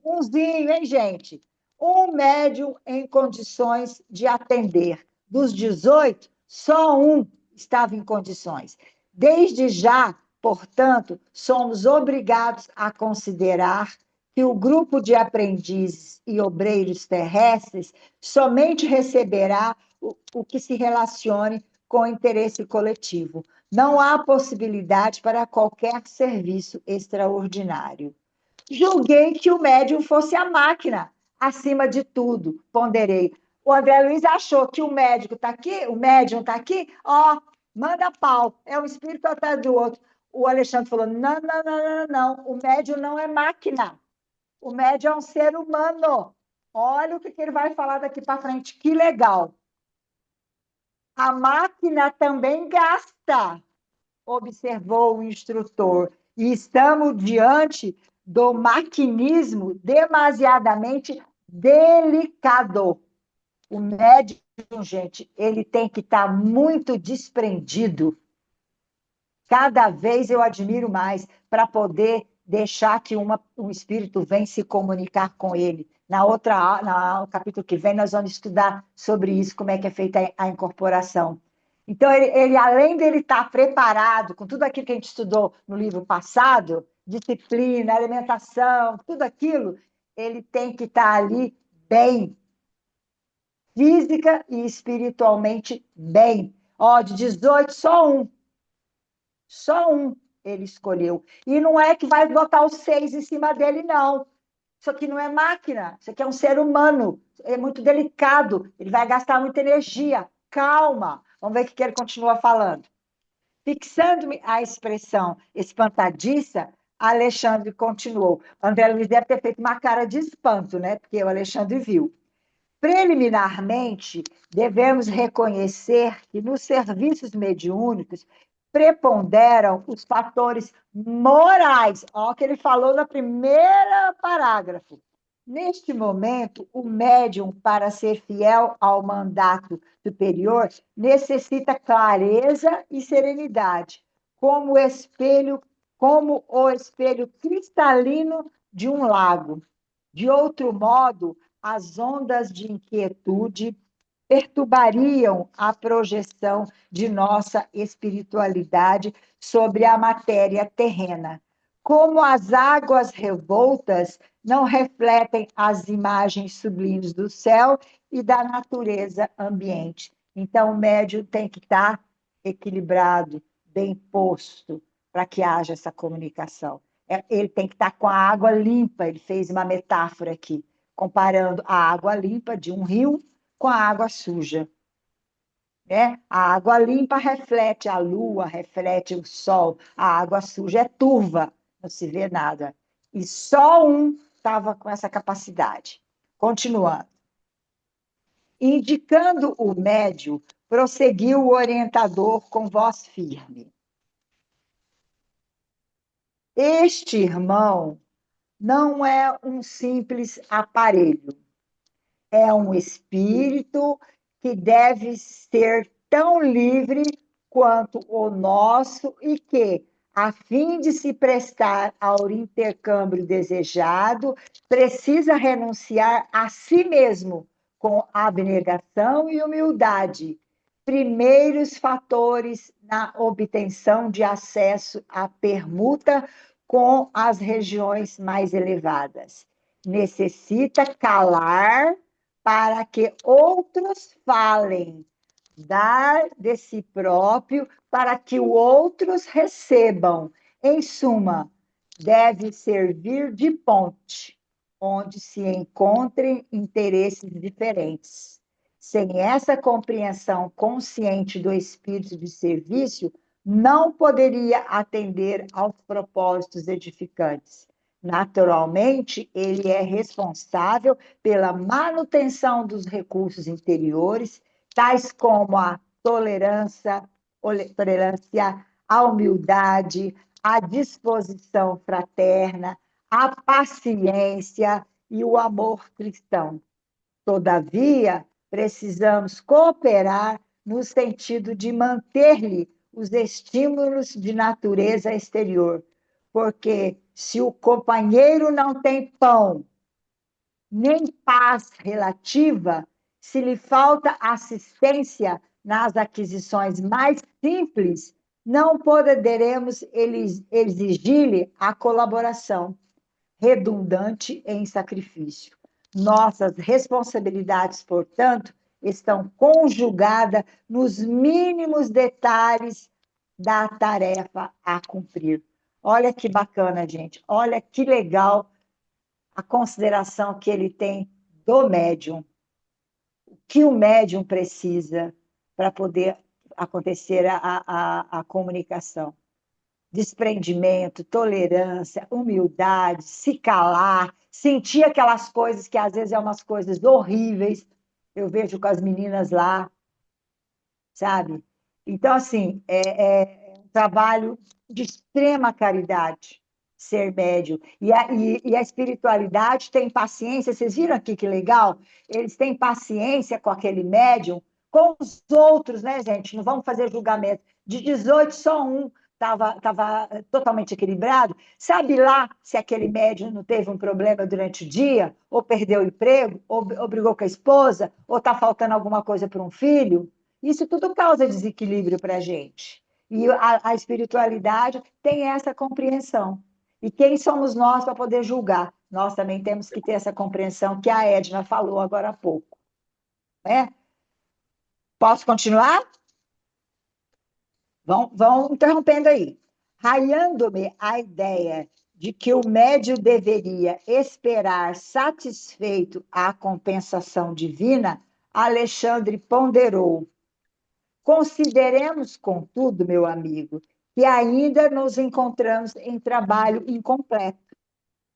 umzinho, hein, gente? Um médium em condições de atender. Dos 18, só um estava em condições. Desde já, portanto, somos obrigados a considerar que o grupo de aprendizes e obreiros terrestres somente receberá o que se relacione com o interesse coletivo. Não há possibilidade para qualquer serviço extraordinário. julguei que o médium fosse a máquina, acima de tudo, ponderei. O André Luiz achou que o médico está aqui, o médium está aqui, ó, manda pau, é um espírito atrás do outro. O Alexandre falou: não, não, não, não, não, o médium não é máquina, o médium é um ser humano. Olha o que ele vai falar daqui para frente, que legal. A máquina também gasta, observou o instrutor, e estamos diante do maquinismo demasiadamente delicado. O médium, gente, ele tem que estar muito desprendido. Cada vez eu admiro mais para poder deixar que um espírito venha se comunicar com ele. No capítulo que vem, nós vamos estudar sobre isso, como é que é feita a incorporação. Então, ele além dele estar preparado com tudo aquilo que a gente estudou no livro passado, disciplina, alimentação, tudo aquilo, ele tem que estar ali bem, física e espiritualmente bem. Ó, de 18, só um ele escolheu. E não é que vai botar os 6 em cima dele, não. Isso aqui não é máquina, isso aqui é um ser humano. É muito delicado, ele vai gastar muita energia. Calma. Vamos ver o que ele continua falando. Fixando-me a expressão espantadiça, Alexandre continuou. O André Luiz deve ter feito uma cara de espanto, né? Porque o Alexandre viu. Preliminarmente, devemos reconhecer que nos serviços mediúnicos preponderam os fatores morais. Olha o que ele falou no primeiro parágrafo. Neste momento, o médium, para ser fiel ao mandato superior, necessita clareza e serenidade, como o espelho cristalino de um lago. De outro modo, as ondas de inquietude perturbariam a projeção de nossa espiritualidade sobre a matéria terrena. Como as águas revoltas não refletem as imagens sublimes do céu e da natureza ambiente. Então, o médium tem que estar equilibrado, bem posto, para que haja essa comunicação. Ele tem que estar com a água limpa, ele fez uma metáfora aqui, comparando a água limpa de um rio com a água suja. Né? A água limpa reflete a lua, reflete o sol, a água suja é turva, não se vê nada. E só um estava com essa capacidade. Continuando. Indicando o médium, prosseguiu o orientador com voz firme. Este irmão não é um simples aparelho, é um espírito que deve ser tão livre quanto o nosso e que, a fim de se prestar ao intercâmbio desejado, precisa renunciar a si mesmo com abnegação e humildade, primeiros fatores na obtenção de acesso à permuta com as regiões mais elevadas. Necessita calar para que outros falem, dar de si próprio para que outros recebam. Em suma, deve servir de ponte, onde se encontrem interesses diferentes. Sem essa compreensão consciente do espírito de serviço, não poderia atender aos propósitos edificantes. Naturalmente, ele é responsável pela manutenção dos recursos interiores, tais como a tolerância, a humildade, a disposição fraterna, a paciência e o amor cristão. Todavia, precisamos cooperar no sentido de manter-lhe os estímulos de natureza exterior, porque se o companheiro não tem pão, nem paz relativa, se lhe falta assistência nas aquisições mais simples, não poderemos exigir-lhe a colaboração, redundante em sacrifício. Nossas responsabilidades, portanto, estão conjugadas nos mínimos detalhes da tarefa a cumprir. Olha que bacana, gente. Olha que legal a consideração que ele tem do médium, o que o médium precisa para poder acontecer a comunicação. Desprendimento, tolerância, humildade, se calar, sentir aquelas coisas que às vezes são umas coisas horríveis. Eu vejo com as meninas lá, sabe? Então, assim, é um trabalho de extrema caridade ser médium. E a espiritualidade tem paciência. Vocês viram aqui que legal? Eles têm paciência com aquele médium, com os outros, né, gente? Não vamos fazer julgamento. De 18, só um estava totalmente equilibrado. Sabe lá se aquele médium não teve um problema durante o dia, ou perdeu o emprego, ou brigou com a esposa, ou está faltando alguma coisa para um filho? Isso tudo causa desequilíbrio para a gente. E a espiritualidade tem essa compreensão. E quem somos nós para poder julgar? Nós também temos que ter essa compreensão que a Edna falou agora há pouco. Né? Posso continuar? Vão interrompendo aí. Raiando-me a ideia de que o médium deveria esperar satisfeito a compensação divina, Alexandre ponderou. Consideremos, contudo, meu amigo, que ainda nos encontramos em trabalho incompleto.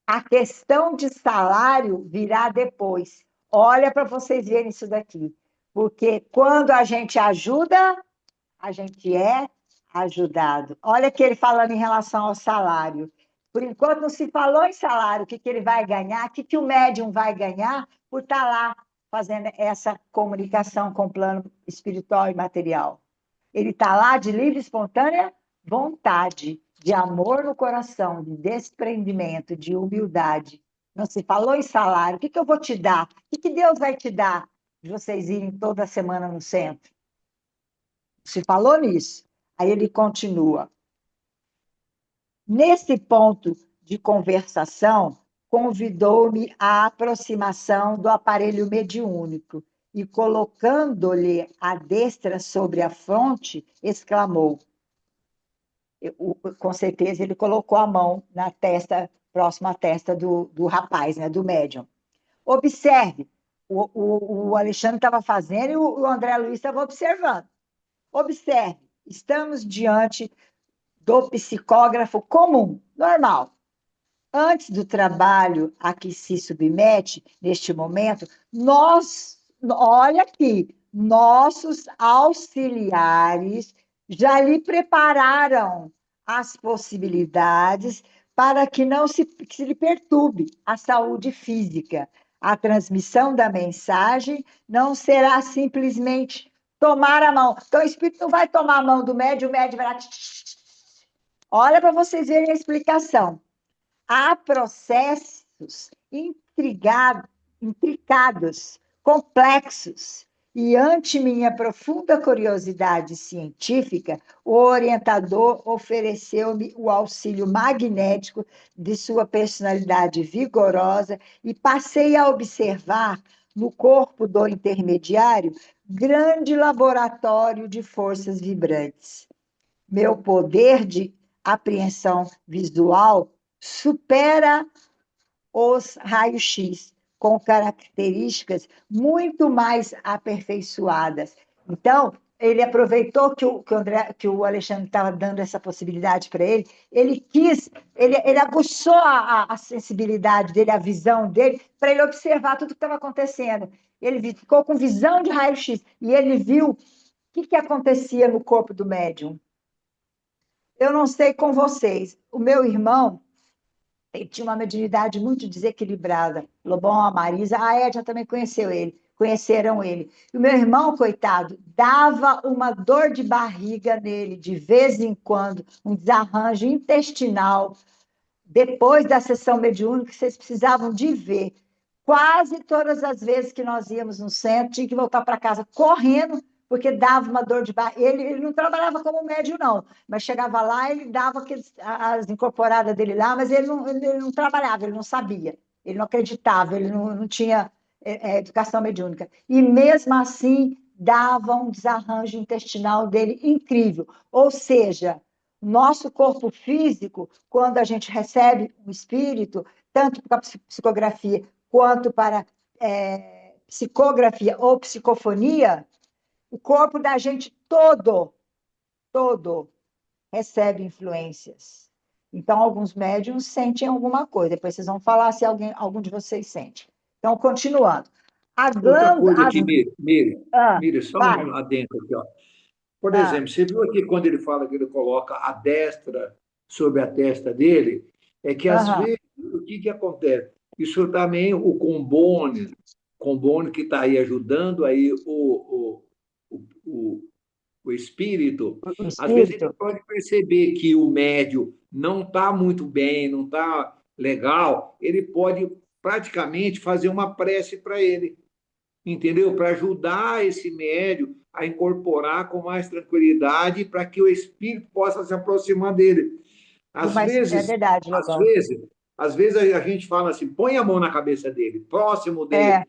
A questão de salário virá depois. Olha para vocês verem isso daqui. Porque quando a gente ajuda, a gente é ajudado. Olha que ele falando em relação ao salário. Por enquanto não se falou em salário, o que ele vai ganhar, o que o médium vai ganhar por estar lá fazendo essa comunicação com o plano espiritual e material. Ele está lá de livre e espontânea vontade, de amor no coração, de desprendimento, de humildade. Não se falou em salário. O que eu vou te dar? O que Deus vai te dar de vocês irem toda semana no centro? Se falou nisso. Aí ele continua. Nesse ponto de conversação, convidou-me à aproximação do aparelho mediúnico e, colocando-lhe a destra sobre a fronte, exclamou. Com certeza ele colocou a mão na testa, próxima à testa do rapaz, né, do médium. Observe, o Alexandre estava fazendo e o André Luiz estava observando. Observe, estamos diante do psicógrafo comum, normal. Antes do trabalho a que se submete, neste momento, olha aqui, nossos auxiliares já lhe prepararam as possibilidades para que não se lhe perturbe a saúde física. A transmissão da mensagem não será simplesmente tomar a mão. Então, o espírito não vai tomar a mão do médium, o médium vai lá... Olha para vocês verem a explicação. Há processos intricados, complexos, e ante minha profunda curiosidade científica, o orientador ofereceu-me o auxílio magnético de sua personalidade vigorosa e passei a observar no corpo do intermediário grande laboratório de forças vibrantes. Meu poder de apreensão visual supera os raios-x, com características muito mais aperfeiçoadas. Então, ele aproveitou que o Alexandre estava dando essa possibilidade para ele, ele aguçou a sensibilidade dele, a visão dele, para ele observar tudo o que estava acontecendo. Ele ficou com visão de raio-x, e ele viu o que acontecia no corpo do médium. Eu não sei com vocês, o meu irmão, ele tinha uma mediunidade muito desequilibrada. Lobão, a Marisa, a Edna também conheceram ele. E o meu irmão, coitado, dava uma dor de barriga nele, de vez em quando, um desarranjo intestinal. Depois da sessão mediúnica, vocês precisavam de ver. Quase todas as vezes que nós íamos no centro, tinha que voltar para casa correndo, porque dava uma dor de barriga. Ele não trabalhava como médium, não, mas chegava lá, ele dava as incorporadas dele lá, mas ele não trabalhava, ele não sabia, ele não acreditava, ele não tinha educação mediúnica. E mesmo assim, dava um desarranjo intestinal dele incrível. Ou seja, nosso corpo físico, quando a gente recebe um espírito, tanto para psicografia quanto para psicografia ou psicofonia, o corpo da gente todo recebe influências. Então, alguns médiums sentem alguma coisa. Depois vocês vão falar se algum de vocês sente. Então, continuando. A Outra glândula... coisa aqui, Mire, só vai. um adendo aqui, ó. Por exemplo, você viu aqui quando ele fala que ele coloca a destra sobre a testa dele, é que às vezes, o que acontece? Isso também, o Combone que está aí ajudando aí o espírito, O às vezes ele espírito. pode perceber que o médium não está muito bem, não está legal, ele pode praticamente fazer uma prece para ele, entendeu? Para ajudar esse médium a incorporar com mais tranquilidade para que o espírito possa se aproximar dele. Às Mas é vezes, verdade, às Lobão. vezes, às vezes a gente fala assim, põe a mão na cabeça dele, próximo dele,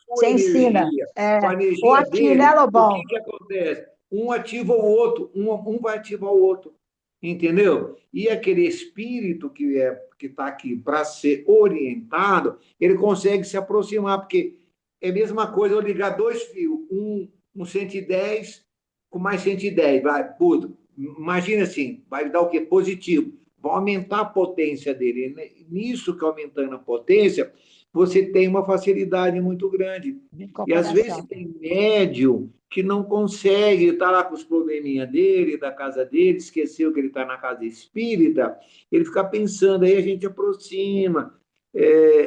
Você ensina. com a Ou energia aqui, né, dele, o Lobão? que acontece? Um ativa o outro, um vai ativar o outro, entendeu? E aquele espírito que está aqui para ser orientado, ele consegue se aproximar, porque é a mesma coisa eu ligar dois fios, um 110 com mais 110, vai, puto. Imagina assim, vai dar o quê? Positivo. Vai aumentar a potência dele. Nisso que aumentando a potência, você tem uma facilidade muito grande. De E às vezes incorporação. tem médium que não consegue, está lá com os probleminha dele, da casa dele, esqueceu que ele está na casa espírita, ele fica pensando, aí a gente aproxima.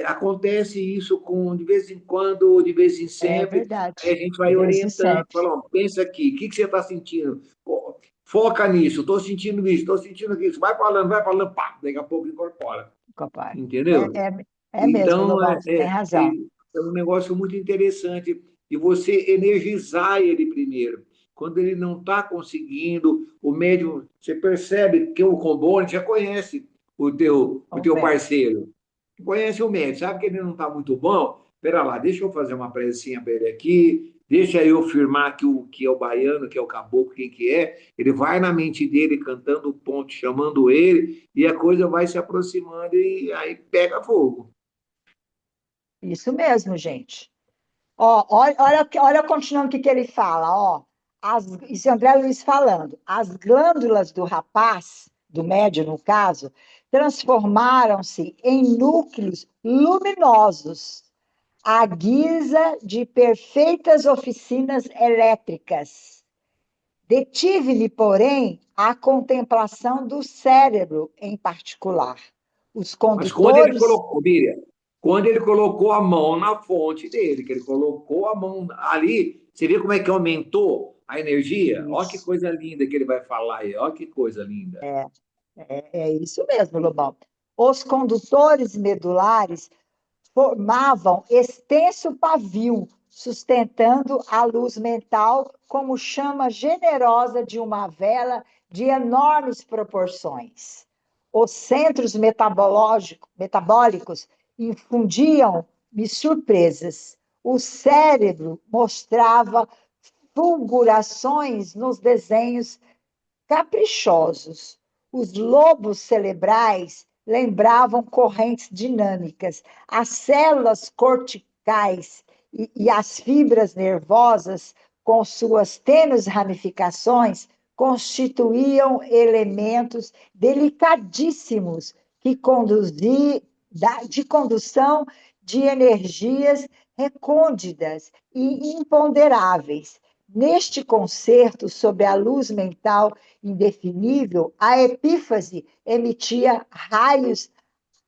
Acontece isso de vez em quando, de vez em É sempre, aí a verdade. gente vai De vez em orientando, sempre. falando, pensa aqui, o que você está sentindo? Foca nisso, estou sentindo isso, estou sentindo isso, vai falando, pá, daqui a pouco incorpora, Papai. entendeu? É mesmo, Então, Lobão, você tem razão. é um negócio muito interessante e você energizar ele primeiro. Quando ele não está conseguindo, o médium, você percebe que o Combone já conhece o teu parceiro, conhece o médium, sabe que ele não está muito bom? Espera lá, deixa eu fazer uma precinha para ele aqui, deixa eu firmar que é o baiano, que é o caboclo, quem que é. Ele vai na mente dele cantando o ponto, chamando ele, e a coisa vai se aproximando e aí pega fogo. Isso mesmo, gente. Ó, olha continuando o que ele fala, ó. Isso é André Luiz falando. As glândulas do rapaz, do médio no caso, transformaram-se em núcleos luminosos, à guisa de perfeitas oficinas elétricas. Detive-me, porém, à contemplação do cérebro em particular. Os Mas quando ele condutores... colocou, Miriam, quando ele colocou a mão na fonte dele, que ele colocou a mão ali, você viu como é que aumentou a energia? Olha que Isso. coisa linda que ele vai falar aí, olha que coisa linda. É isso mesmo, Lobão. Os condutores medulares formavam extenso pavio, sustentando a luz mental como chama generosa de uma vela de enormes proporções. Os centros metabólicos infundiam-me surpresas. O cérebro mostrava fulgurações nos desenhos caprichosos. Os lobos cerebrais lembravam correntes dinâmicas. As células corticais e as fibras nervosas, com suas tênues ramificações, constituíam elementos delicadíssimos de condução de energias recônditas e imponderáveis. Neste concerto sobre a luz mental indefinível, a epífase emitia raios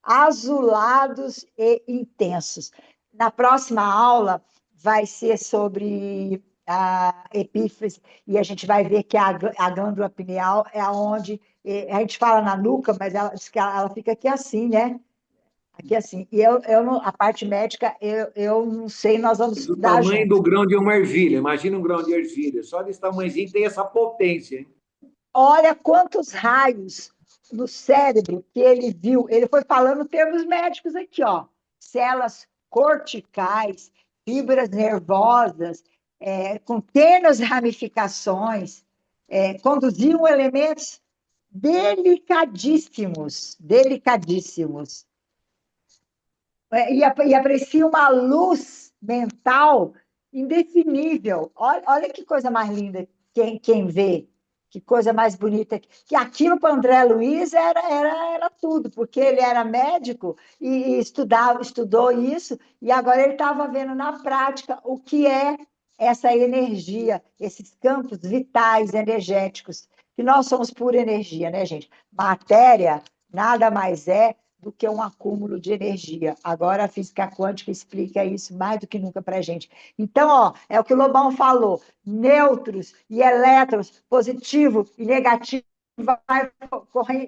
azulados e intensos. Na próxima aula vai ser sobre a epífise, e a gente vai ver que a glândula pineal é onde a gente fala na nuca, mas ela diz que ela fica aqui assim, né? Aqui assim. E a parte médica, eu não sei, nós vamos Do estudar tamanho juntos. do grão de uma ervilha, imagina um grão de ervilha, só desse tamanhozinho tem essa potência, hein? Olha quantos raios no cérebro que ele viu. Ele foi falando termos médicos aqui, ó. Células corticais, fibras nervosas, com tênues ramificações, conduziam elementos delicadíssimos, delicadíssimos. e aprecia uma luz mental indefinível. Olha que coisa mais linda, quem vê, que coisa mais bonita. Que aquilo para André Luiz era tudo, porque ele era médico e estudou isso, e agora ele estava vendo na prática o que é essa energia, esses campos vitais, energéticos, que nós somos pura energia, né, gente? Matéria nada mais é do que um acúmulo de energia. Agora a física quântica explica isso mais do que nunca para a gente. Então, ó, é o que o Lobão falou: nêutrons e elétrons, positivo e negativo,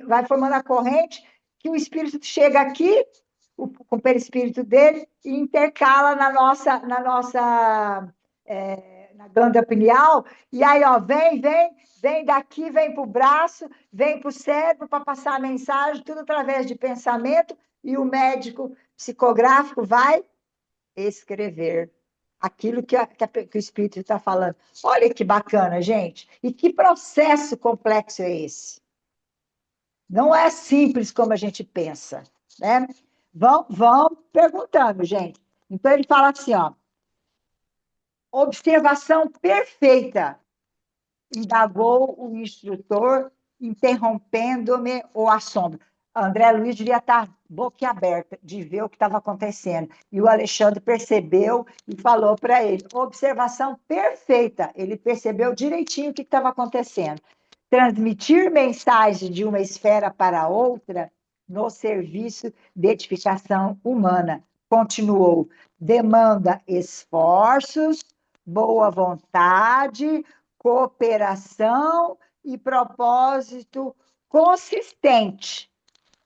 vai formando a corrente que o espírito chega aqui, com o perispírito dele, e intercala na glândula pineal, e aí, ó, vem daqui, vem para o braço, vem para o cérebro para passar a mensagem, tudo através de pensamento, e o médico psicográfico vai escrever aquilo que o espírito está falando. Olha que bacana, gente. E que processo complexo é esse? Não é simples como a gente pensa, né? Vão perguntando, gente. Então, ele fala assim, ó, observação perfeita, indagou o instrutor, interrompendo-me o assombro. André Luiz devia estar boquiaberta de ver o que estava acontecendo. E o Alexandre percebeu e falou para ele: observação perfeita. Ele percebeu direitinho o que estava acontecendo. Transmitir mensagem de uma esfera para outra no serviço de edificação humana. Continuou: demanda esforços, boa vontade, cooperação e propósito consistente.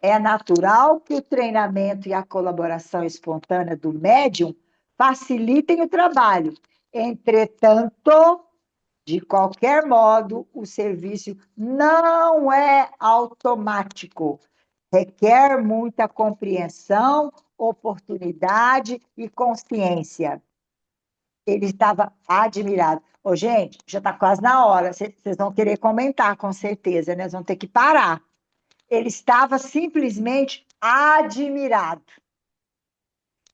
É natural que o treinamento e a colaboração espontânea do médium facilitem o trabalho. Entretanto, de qualquer modo, o serviço não é automático. Requer muita compreensão, oportunidade e consciência. Ele estava admirado. Ô, gente, já está quase na hora. Vocês vão querer comentar, com certeza, né? Nós vamos ter que parar. Ele estava simplesmente admirado.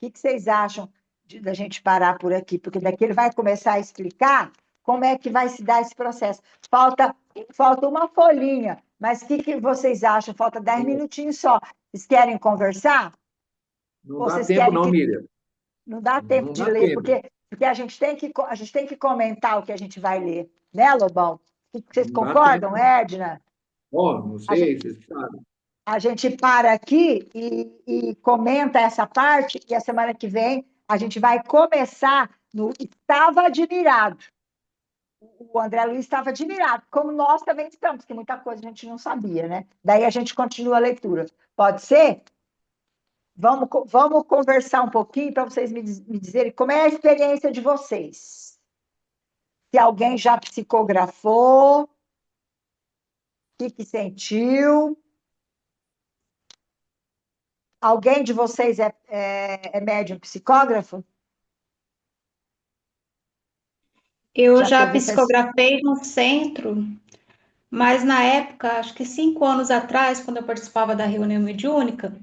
O que vocês acham da gente parar por aqui? Porque daqui ele vai começar a explicar como é que vai se dar esse processo. Falta uma folhinha, mas o que vocês acham? Falta 10 minutinhos só. Vocês querem conversar? Não Ou dá vocês tempo, querem não, que... Miriam. Não dá tempo Não de dá ler, tempo. porque a gente tem que comentar o que a gente vai ler, né, Lobão? Vocês Não dá concordam, tempo. Edna? Ó, não A sei, gente, vocês sabem. a gente para aqui e comenta essa parte, e a semana que vem a gente vai começar no estava admirado. O André Luiz estava admirado, como nós também estamos, porque muita coisa a gente não sabia, né? Daí a gente continua a leitura. Pode ser? Vamos conversar um pouquinho para vocês me dizerem como é a experiência de vocês. Se alguém já psicografou, o que sentiu. Alguém de vocês é médium psicógrafo? Eu Já já teve essa... psicografei no centro, mas na época, acho que 5 anos atrás, quando eu participava da reunião mediúnica,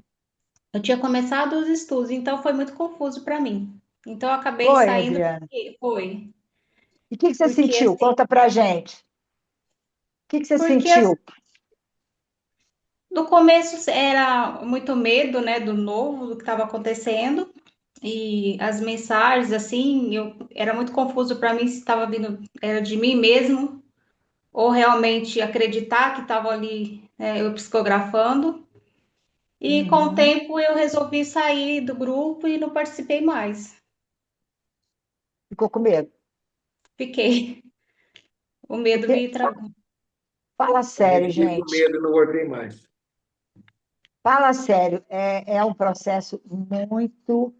eu tinha começado os estudos, então foi muito confuso para mim. Então eu acabei Foi, saindo Adriana. foi, E o que você porque sentiu? assim, Conta pra gente. O que você porque sentiu? no começo era muito medo, né, do novo, do que estava acontecendo, e as mensagens assim, era muito confuso para mim se estava vindo era de mim mesmo ou realmente acreditar que estava ali eu psicografando. E com o Uhum. tempo eu resolvi sair do grupo e não participei mais. Ficou com medo? Fiquei. O medo Porque, me tragou. fala Também sério, fiquei com gente. medo e não voltei mais. Fala sério. É um processo muito...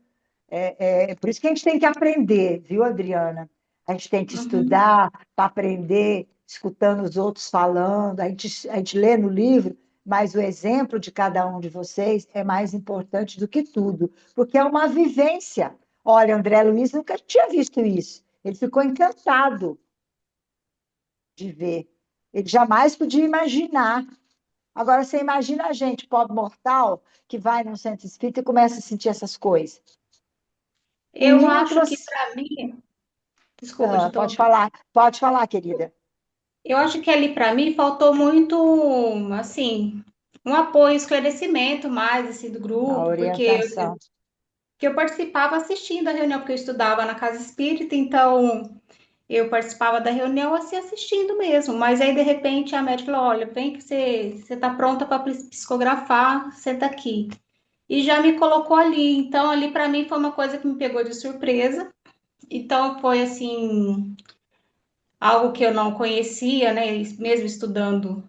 por isso que a gente tem que aprender, viu, Adriana? A gente tem que Uhum. estudar para aprender, escutando os outros falando. A gente lê no livro, mas o exemplo de cada um de vocês é mais importante do que tudo, porque é uma vivência. Olha, André Luiz nunca tinha visto isso. Ele ficou encantado de ver. Ele jamais podia imaginar Agora, você imagina a gente, pobre mortal, que vai num centro espírita e começa a sentir essas coisas. O Eu mínimo que acho que você... para mim, desculpa te interromper. Pode falar, querida. Eu acho que ali para mim faltou muito, assim, um apoio, esclarecimento mais assim do A grupo, orientação. porque eu participava assistindo a reunião, porque eu estudava na casa espírita, então eu participava da reunião assim assistindo mesmo, mas aí de repente a médica falou: olha, vem que você está pronta para psicografar, senta aqui. E já me colocou ali. Então, ali para mim foi uma coisa que me pegou de surpresa. Então, foi assim, algo que eu não conhecia, né? Mesmo estudando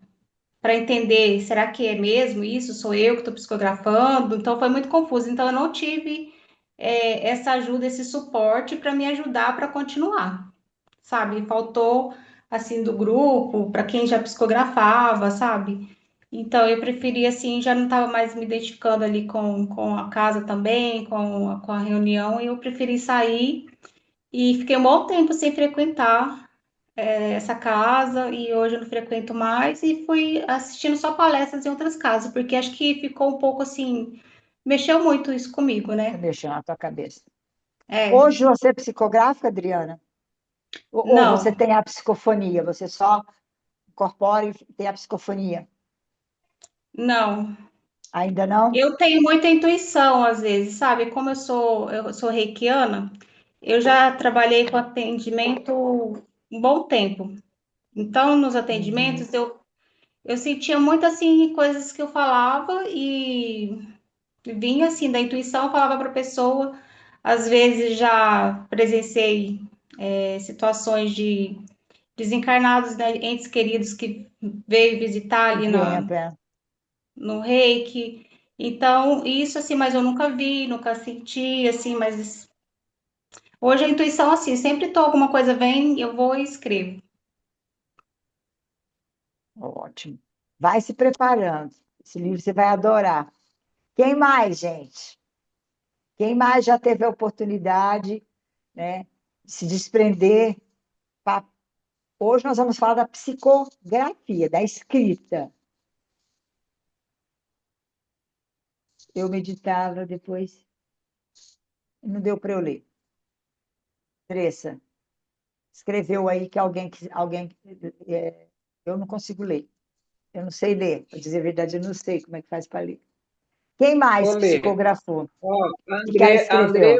para entender, será que é mesmo isso? Sou eu que estou psicografando? Então, foi muito confuso. Então, eu não tive essa ajuda, esse suporte para me ajudar para continuar, sabe? Faltou, assim, do grupo, para quem já psicografava, sabe? Então, eu preferia, assim, já não estava mais me identificando ali com a casa também, com a reunião, e eu preferi sair e fiquei um bom tempo sem frequentar essa casa, e hoje eu não frequento mais, e fui assistindo só palestras em outras casas, porque acho que ficou um pouco, assim, mexeu muito isso comigo, né? Mexeu na tua cabeça. É, Hoje você é psicográfica, Adriana? Ou você não, tem a psicofonia? Você só incorpora e tem a psicofonia? não. Ainda não? Eu tenho muita intuição às vezes, sabe? Como eu sou reikiana, eu já trabalhei com atendimento um bom tempo. Então, nos Uhum. atendimentos, eu sentia muito assim coisas que eu falava e vinha assim da intuição, eu falava para a pessoa. Às vezes já presenciei situações de desencarnados, né, entes queridos que veio visitar ali Vento, é. no reiki. Então, isso assim, mas eu nunca vi, nunca senti, assim, mas hoje a intuição, assim, sempre tô, alguma coisa vem, eu vou e escrevo. Ótimo. Vai se preparando. Esse livro você vai adorar. Quem mais, gente? Quem mais já teve a oportunidade, né, de se desprender? Hoje nós vamos falar da psicografia, da escrita. Eu meditava, depois não deu para eu ler. Andressa, escreveu aí que alguém eu não consigo ler. Eu não sei ler. Para dizer a verdade, eu não sei como é que faz para ler. Quem Vou mais ler. psicografou? Ó, O que ela escreveu?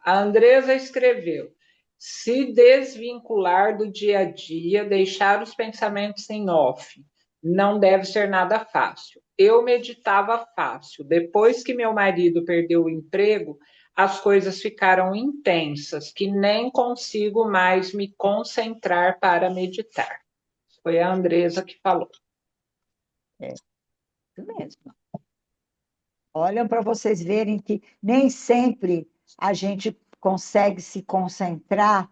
A Andresa escreveu: se desvincular do dia a dia, deixar os pensamentos em off. Não deve ser nada fácil. Eu meditava fácil. Depois que meu marido perdeu o emprego, as coisas ficaram intensas, que nem consigo mais me concentrar para meditar. Foi a Andresa que falou. É isso mesmo. Olham para vocês verem que nem sempre a gente consegue se concentrar.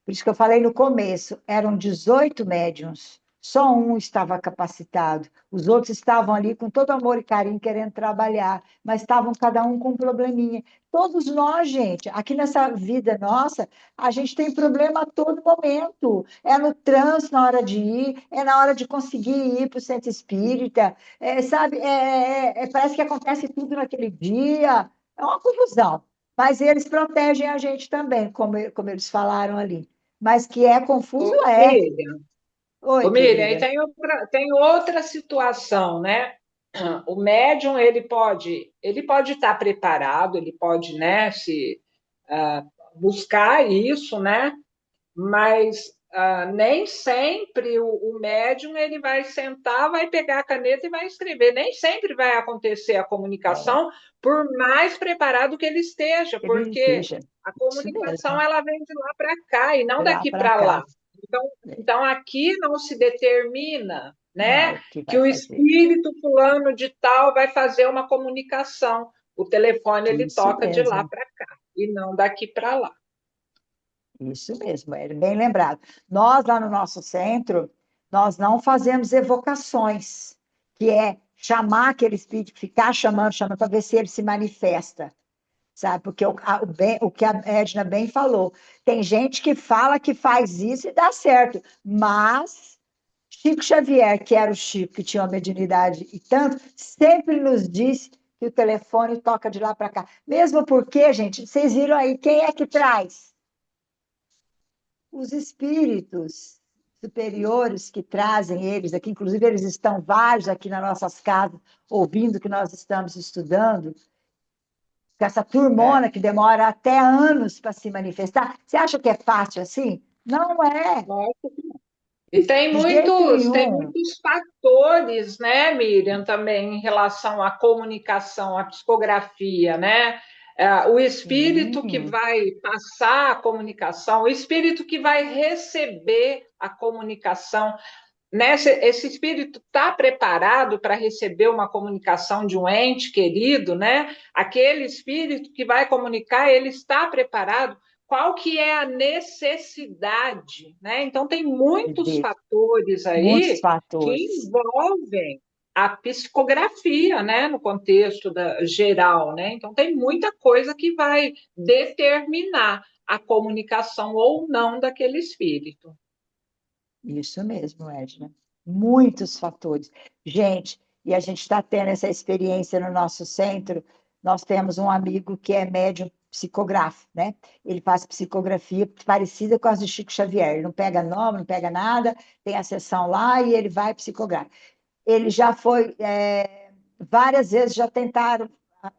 Por isso que eu falei no começo, eram 18 médiuns, só um estava capacitado. Os outros estavam ali com todo amor e carinho querendo trabalhar, mas estavam cada um com um probleminha. Todos nós, gente, aqui nessa vida nossa, a gente tem problema a todo momento. É no trânsito na hora de ir, é na hora de conseguir ir para o centro espírita, sabe? Parece que acontece tudo naquele dia. É uma confusão. Mas eles protegem a gente também, como eles falaram ali. Mas que é confuso, Ô, é. Miriam, Oi, ô, Miriam, e querida. tem outra situação, né? O médium ele pode estar preparado, ele pode, né, se buscar isso, né? Mas nem sempre o médium ele vai sentar, vai pegar a caneta e vai escrever. Nem sempre vai acontecer a É, comunicação, por mais preparado que ele esteja, ele porque esteja. a Isso comunicação mesmo. ela vem de lá para cá e não De lá daqui para para cá. lá. Então, É. então aqui não se determina, né, Não, o que que vai o fazer? espírito fulano de tal vai fazer uma comunicação. O telefone ele Isso toca de lá mesmo. para cá e não daqui para lá. Isso mesmo, é bem lembrado. Nós, lá no nosso centro, nós não fazemos evocações, que é chamar aquele espírito, ficar chamando, chamando, para ver se ele se manifesta, sabe? Porque o que a Edna bem falou, tem gente que fala que faz isso e dá certo, mas Chico Xavier, que era o Chico, que tinha uma mediunidade e tanto, sempre nos disse que o telefone toca de lá para cá. Mesmo porque, gente, vocês viram aí, quem é que traz? Os espíritos superiores que trazem eles aqui, inclusive eles estão vários aqui nas nossas casas, ouvindo o que nós estamos estudando, com essa turmona que demora até anos para se manifestar. Você acha que é fácil assim? Não é, Lógico que não. E de jeito tem nenhum. muitos fatores, né, Miriam, também em relação à comunicação, à psicografia, né? O espírito que Sim, vai passar a comunicação, o espírito que vai receber a comunicação, né? Esse espírito está preparado para receber uma comunicação de um ente querido, né? Aquele espírito que vai comunicar, ele está preparado. Qual que é a necessidade, né? Então tem muitos de fatores muitos aí que fatores. envolvem a psicografia, né, no contexto geral, né? Então tem muita coisa que vai determinar a comunicação ou não daquele espírito. Isso mesmo, Edna. Muitos fatores. Gente, e a gente está tendo essa experiência no nosso centro. Nós temos um amigo que é médium psicográfico, né? Ele faz psicografia parecida com as do Chico Xavier. Ele não pega nome, não pega nada, tem a sessão lá e ele vai psicografar. Ele já foi, várias vezes já tentaram,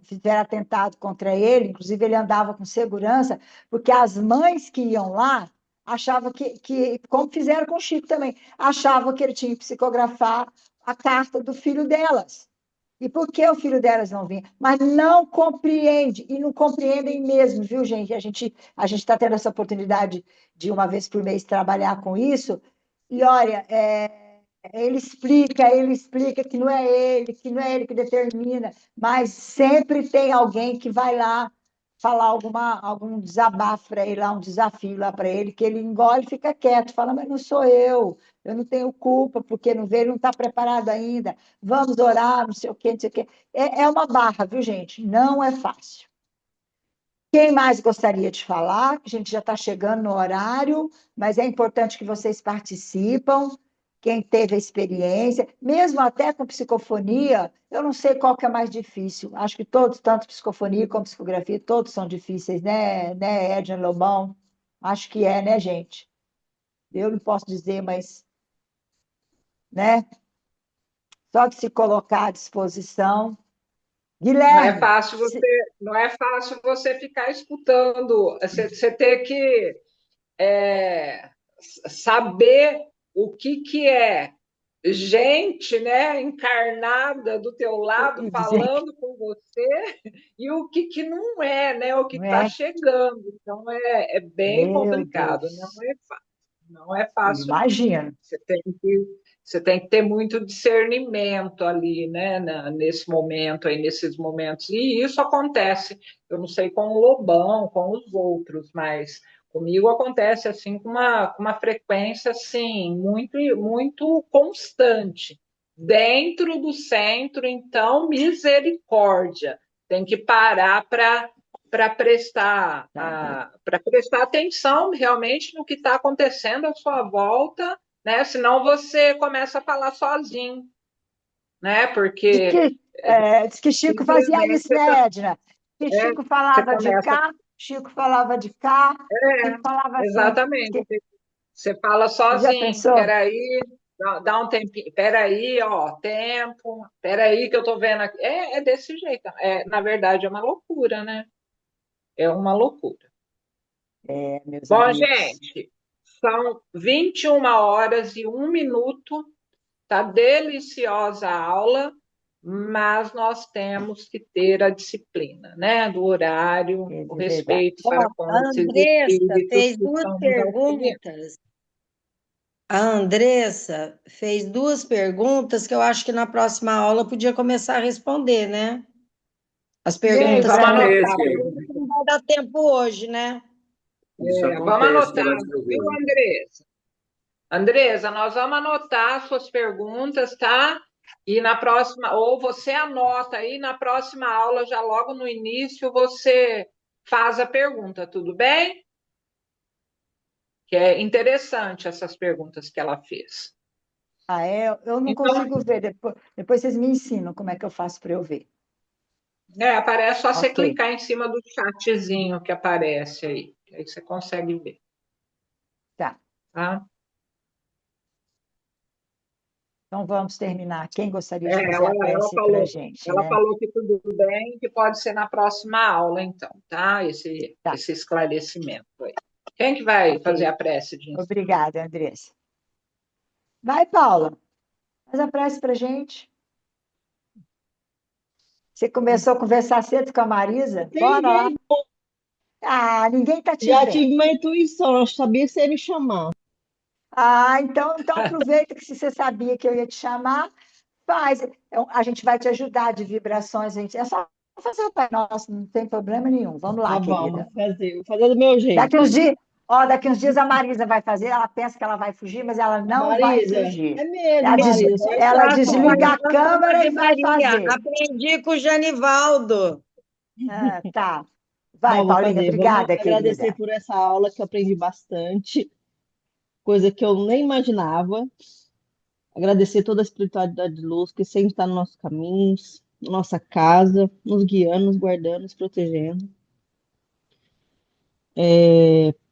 fizeram atentado contra ele, inclusive ele andava com segurança, porque as mães que iam lá achavam como fizeram com o Chico também, achavam que ele tinha que psicografar a carta do filho delas. E por que o filho delas não vinha? Mas não compreende, e não compreendem mesmo, viu, gente? A gente está tendo essa oportunidade de, uma vez por mês, trabalhar com isso, e olha, ele explica que não é ele que determina, mas sempre tem alguém que vai lá falar algum desabafo para ele, lá, um desafio lá para ele, que ele engole e fica quieto, fala, mas não sou eu não tenho culpa, porque não veio, ele não está preparado ainda, vamos orar, não sei o quê, não sei o quê. É uma barra, viu, gente? Não é fácil. Quem mais gostaria de falar? A gente já está chegando no horário, mas é importante que vocês participam. Quem teve a experiência, mesmo até com psicofonia, eu não sei qual que é mais difícil. Acho que todos, tanto psicofonia como psicografia, todos são difíceis, né, Edna Lobão? Acho que é, né, gente? Eu não posso dizer, mas, né? Só de se colocar à disposição. Não é Guilherme, fácil não é fácil você ficar escutando, você ter que saber o que é gente, né, encarnada do teu lado dizer que falando com você e o que não é, né, o que não está é. chegando. Então é bem Meu complicado, não Deus, é fácil, não é fácil não. imagina. Você tem que você tem que ter muito discernimento ali, né, nesse momento aí, nesses momentos. E isso acontece, eu não sei com o Lobão, com os outros, mas comigo acontece assim com uma frequência assim muito muito constante. Dentro do centro, então, misericórdia. Tem que parar para prestar Tá bom. para prestar atenção realmente no que está acontecendo à sua volta, né? Senão você começa a falar sozinho, né? Diz Porque que, diz que Chico fazia simplesmente isso, né, Edna? Que é, Chico você falava de começa. cá, Chico falava de cá, É, Chico falava assim. Diz exatamente. que, Você fala já sozinho, pensou? peraí, dá um tempinho, peraí, ó, tempo, peraí que eu tô vendo aqui. É desse jeito. Na verdade, é uma loucura, né? É uma loucura. Meus Bom, amigos. gente, são 21h01. Tá deliciosa a aula, mas nós temos que ter a disciplina, né? Do horário, É o de verdade. respeito Ó, para a com esses Andressa espíritos fez que duas estão nos auxiliando. perguntas. A Andressa fez duas perguntas que eu acho que na próxima aula podia começar a responder, né? As Sim, perguntas que vamos ela fez, Acontece, anotar. que não vai dar tempo hoje, né? isso Vamos acontece anotar, delas viu, resolverem. Andressa? Andresa, nós vamos anotar suas perguntas, tá? E na próxima, ou você anota aí, na próxima aula, já logo no início, você faz a pergunta, tudo bem? Que é interessante essas perguntas que ela fez. Ah, é? Eu não Então, consigo ver. Depois vocês me ensinam como é que eu faço para eu ver. aparece só você Ok, clicar em cima do chatzinho que aparece aí. Aí você consegue ver, tá. tá? Então vamos terminar. Quem gostaria É, de fazer a prece para a gente, ela né? falou que tudo bem, que pode ser na próxima aula, então, tá? Tá, Esse esclarecimento aí. Quem que vai fazer ok. a prece de encerramento? Obrigada, Andressa. Vai, Paula, faz a prece para a gente. Você começou a conversar cedo com a Marisa? Bora lá. Entendi. Ah, ninguém está te Já vendo. tive uma intuição, eu sabia que você ia me chamar. Ah, então aproveita que se você sabia que eu ia te chamar, faz. A gente vai te ajudar de vibrações, gente. É só fazer o Pai Nosso, não tem problema nenhum. Vamos lá, Tá bom, querida. vou fazer do meu Daqui jeito. uns dias, daqui uns dias a Marisa vai fazer, ela pensa que ela vai fugir, mas ela não vai Marisa, fugir. é mesmo, Marisa, só Ela entrar desliga agora. a câmera e vai Maria, fazer. aprendi com o Janivaldo. Ah, tá. Vai, Não, vou Paulinha, fazer. Vamos obrigada, agradecer querida. por essa aula que eu aprendi bastante, coisa que eu nem imaginava. Agradecer toda a espiritualidade de luz que sempre está nos nossos caminhos, na nossa casa, nos guiando, nos guardando, nos protegendo.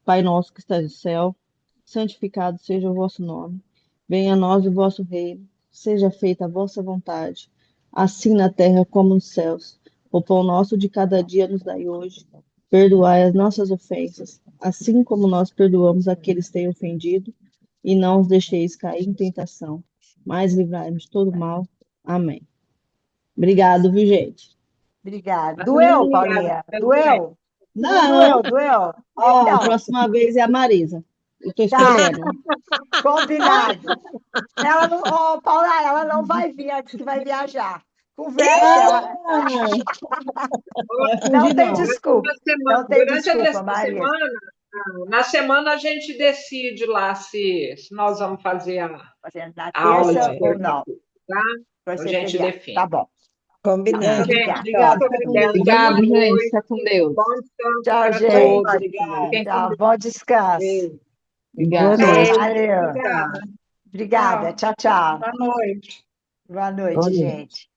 Pai nosso que estás no céu, santificado seja o vosso nome. Venha a nós o vosso reino. Seja feita a vossa vontade, assim na terra como nos céus. O pão nosso de cada dia nos dai hoje. Perdoai as nossas ofensas, assim como nós perdoamos aqueles que têm ofendido, e não os deixeis cair em tentação, mas livrai-nos de todo mal. Amém. Obrigado, viu, gente? Obrigada. Doeu, Obrigada Paulinha? também. Doeu? Não Não, doeu, doeu? ó, a Então, próxima vez é a Marisa. Eu tô tá, escolhendo. combinado. Ela não, Paula, ela não vai vir, ela disse que vai viajar. Conversa, ela Ah, vai não fugir, tem não. desculpa. Não tem Durante desculpa, a Maria. semana, na semana a gente decide lá se nós vamos fazer Fazendo na a aula terça de Vai. ou não? português, tá? Vai A ser gente feriado. Tá define. bom. Tá, muito Combinado. Gente, obrigada. obrigado. Muito Fica com Deus, obrigada. viu? Obrigado, Boa gente. noite. Fica com Deus. Bom descanso Tchau, para gente. todos. Obrigado. Fiquem com Tchau, Deus. bom descanso. Beijo. Obrigado. Noite. Valeu. Obrigada. Obrigada. Tchau. Tchau, tchau. Boa noite. Boa noite, Boa noite. gente.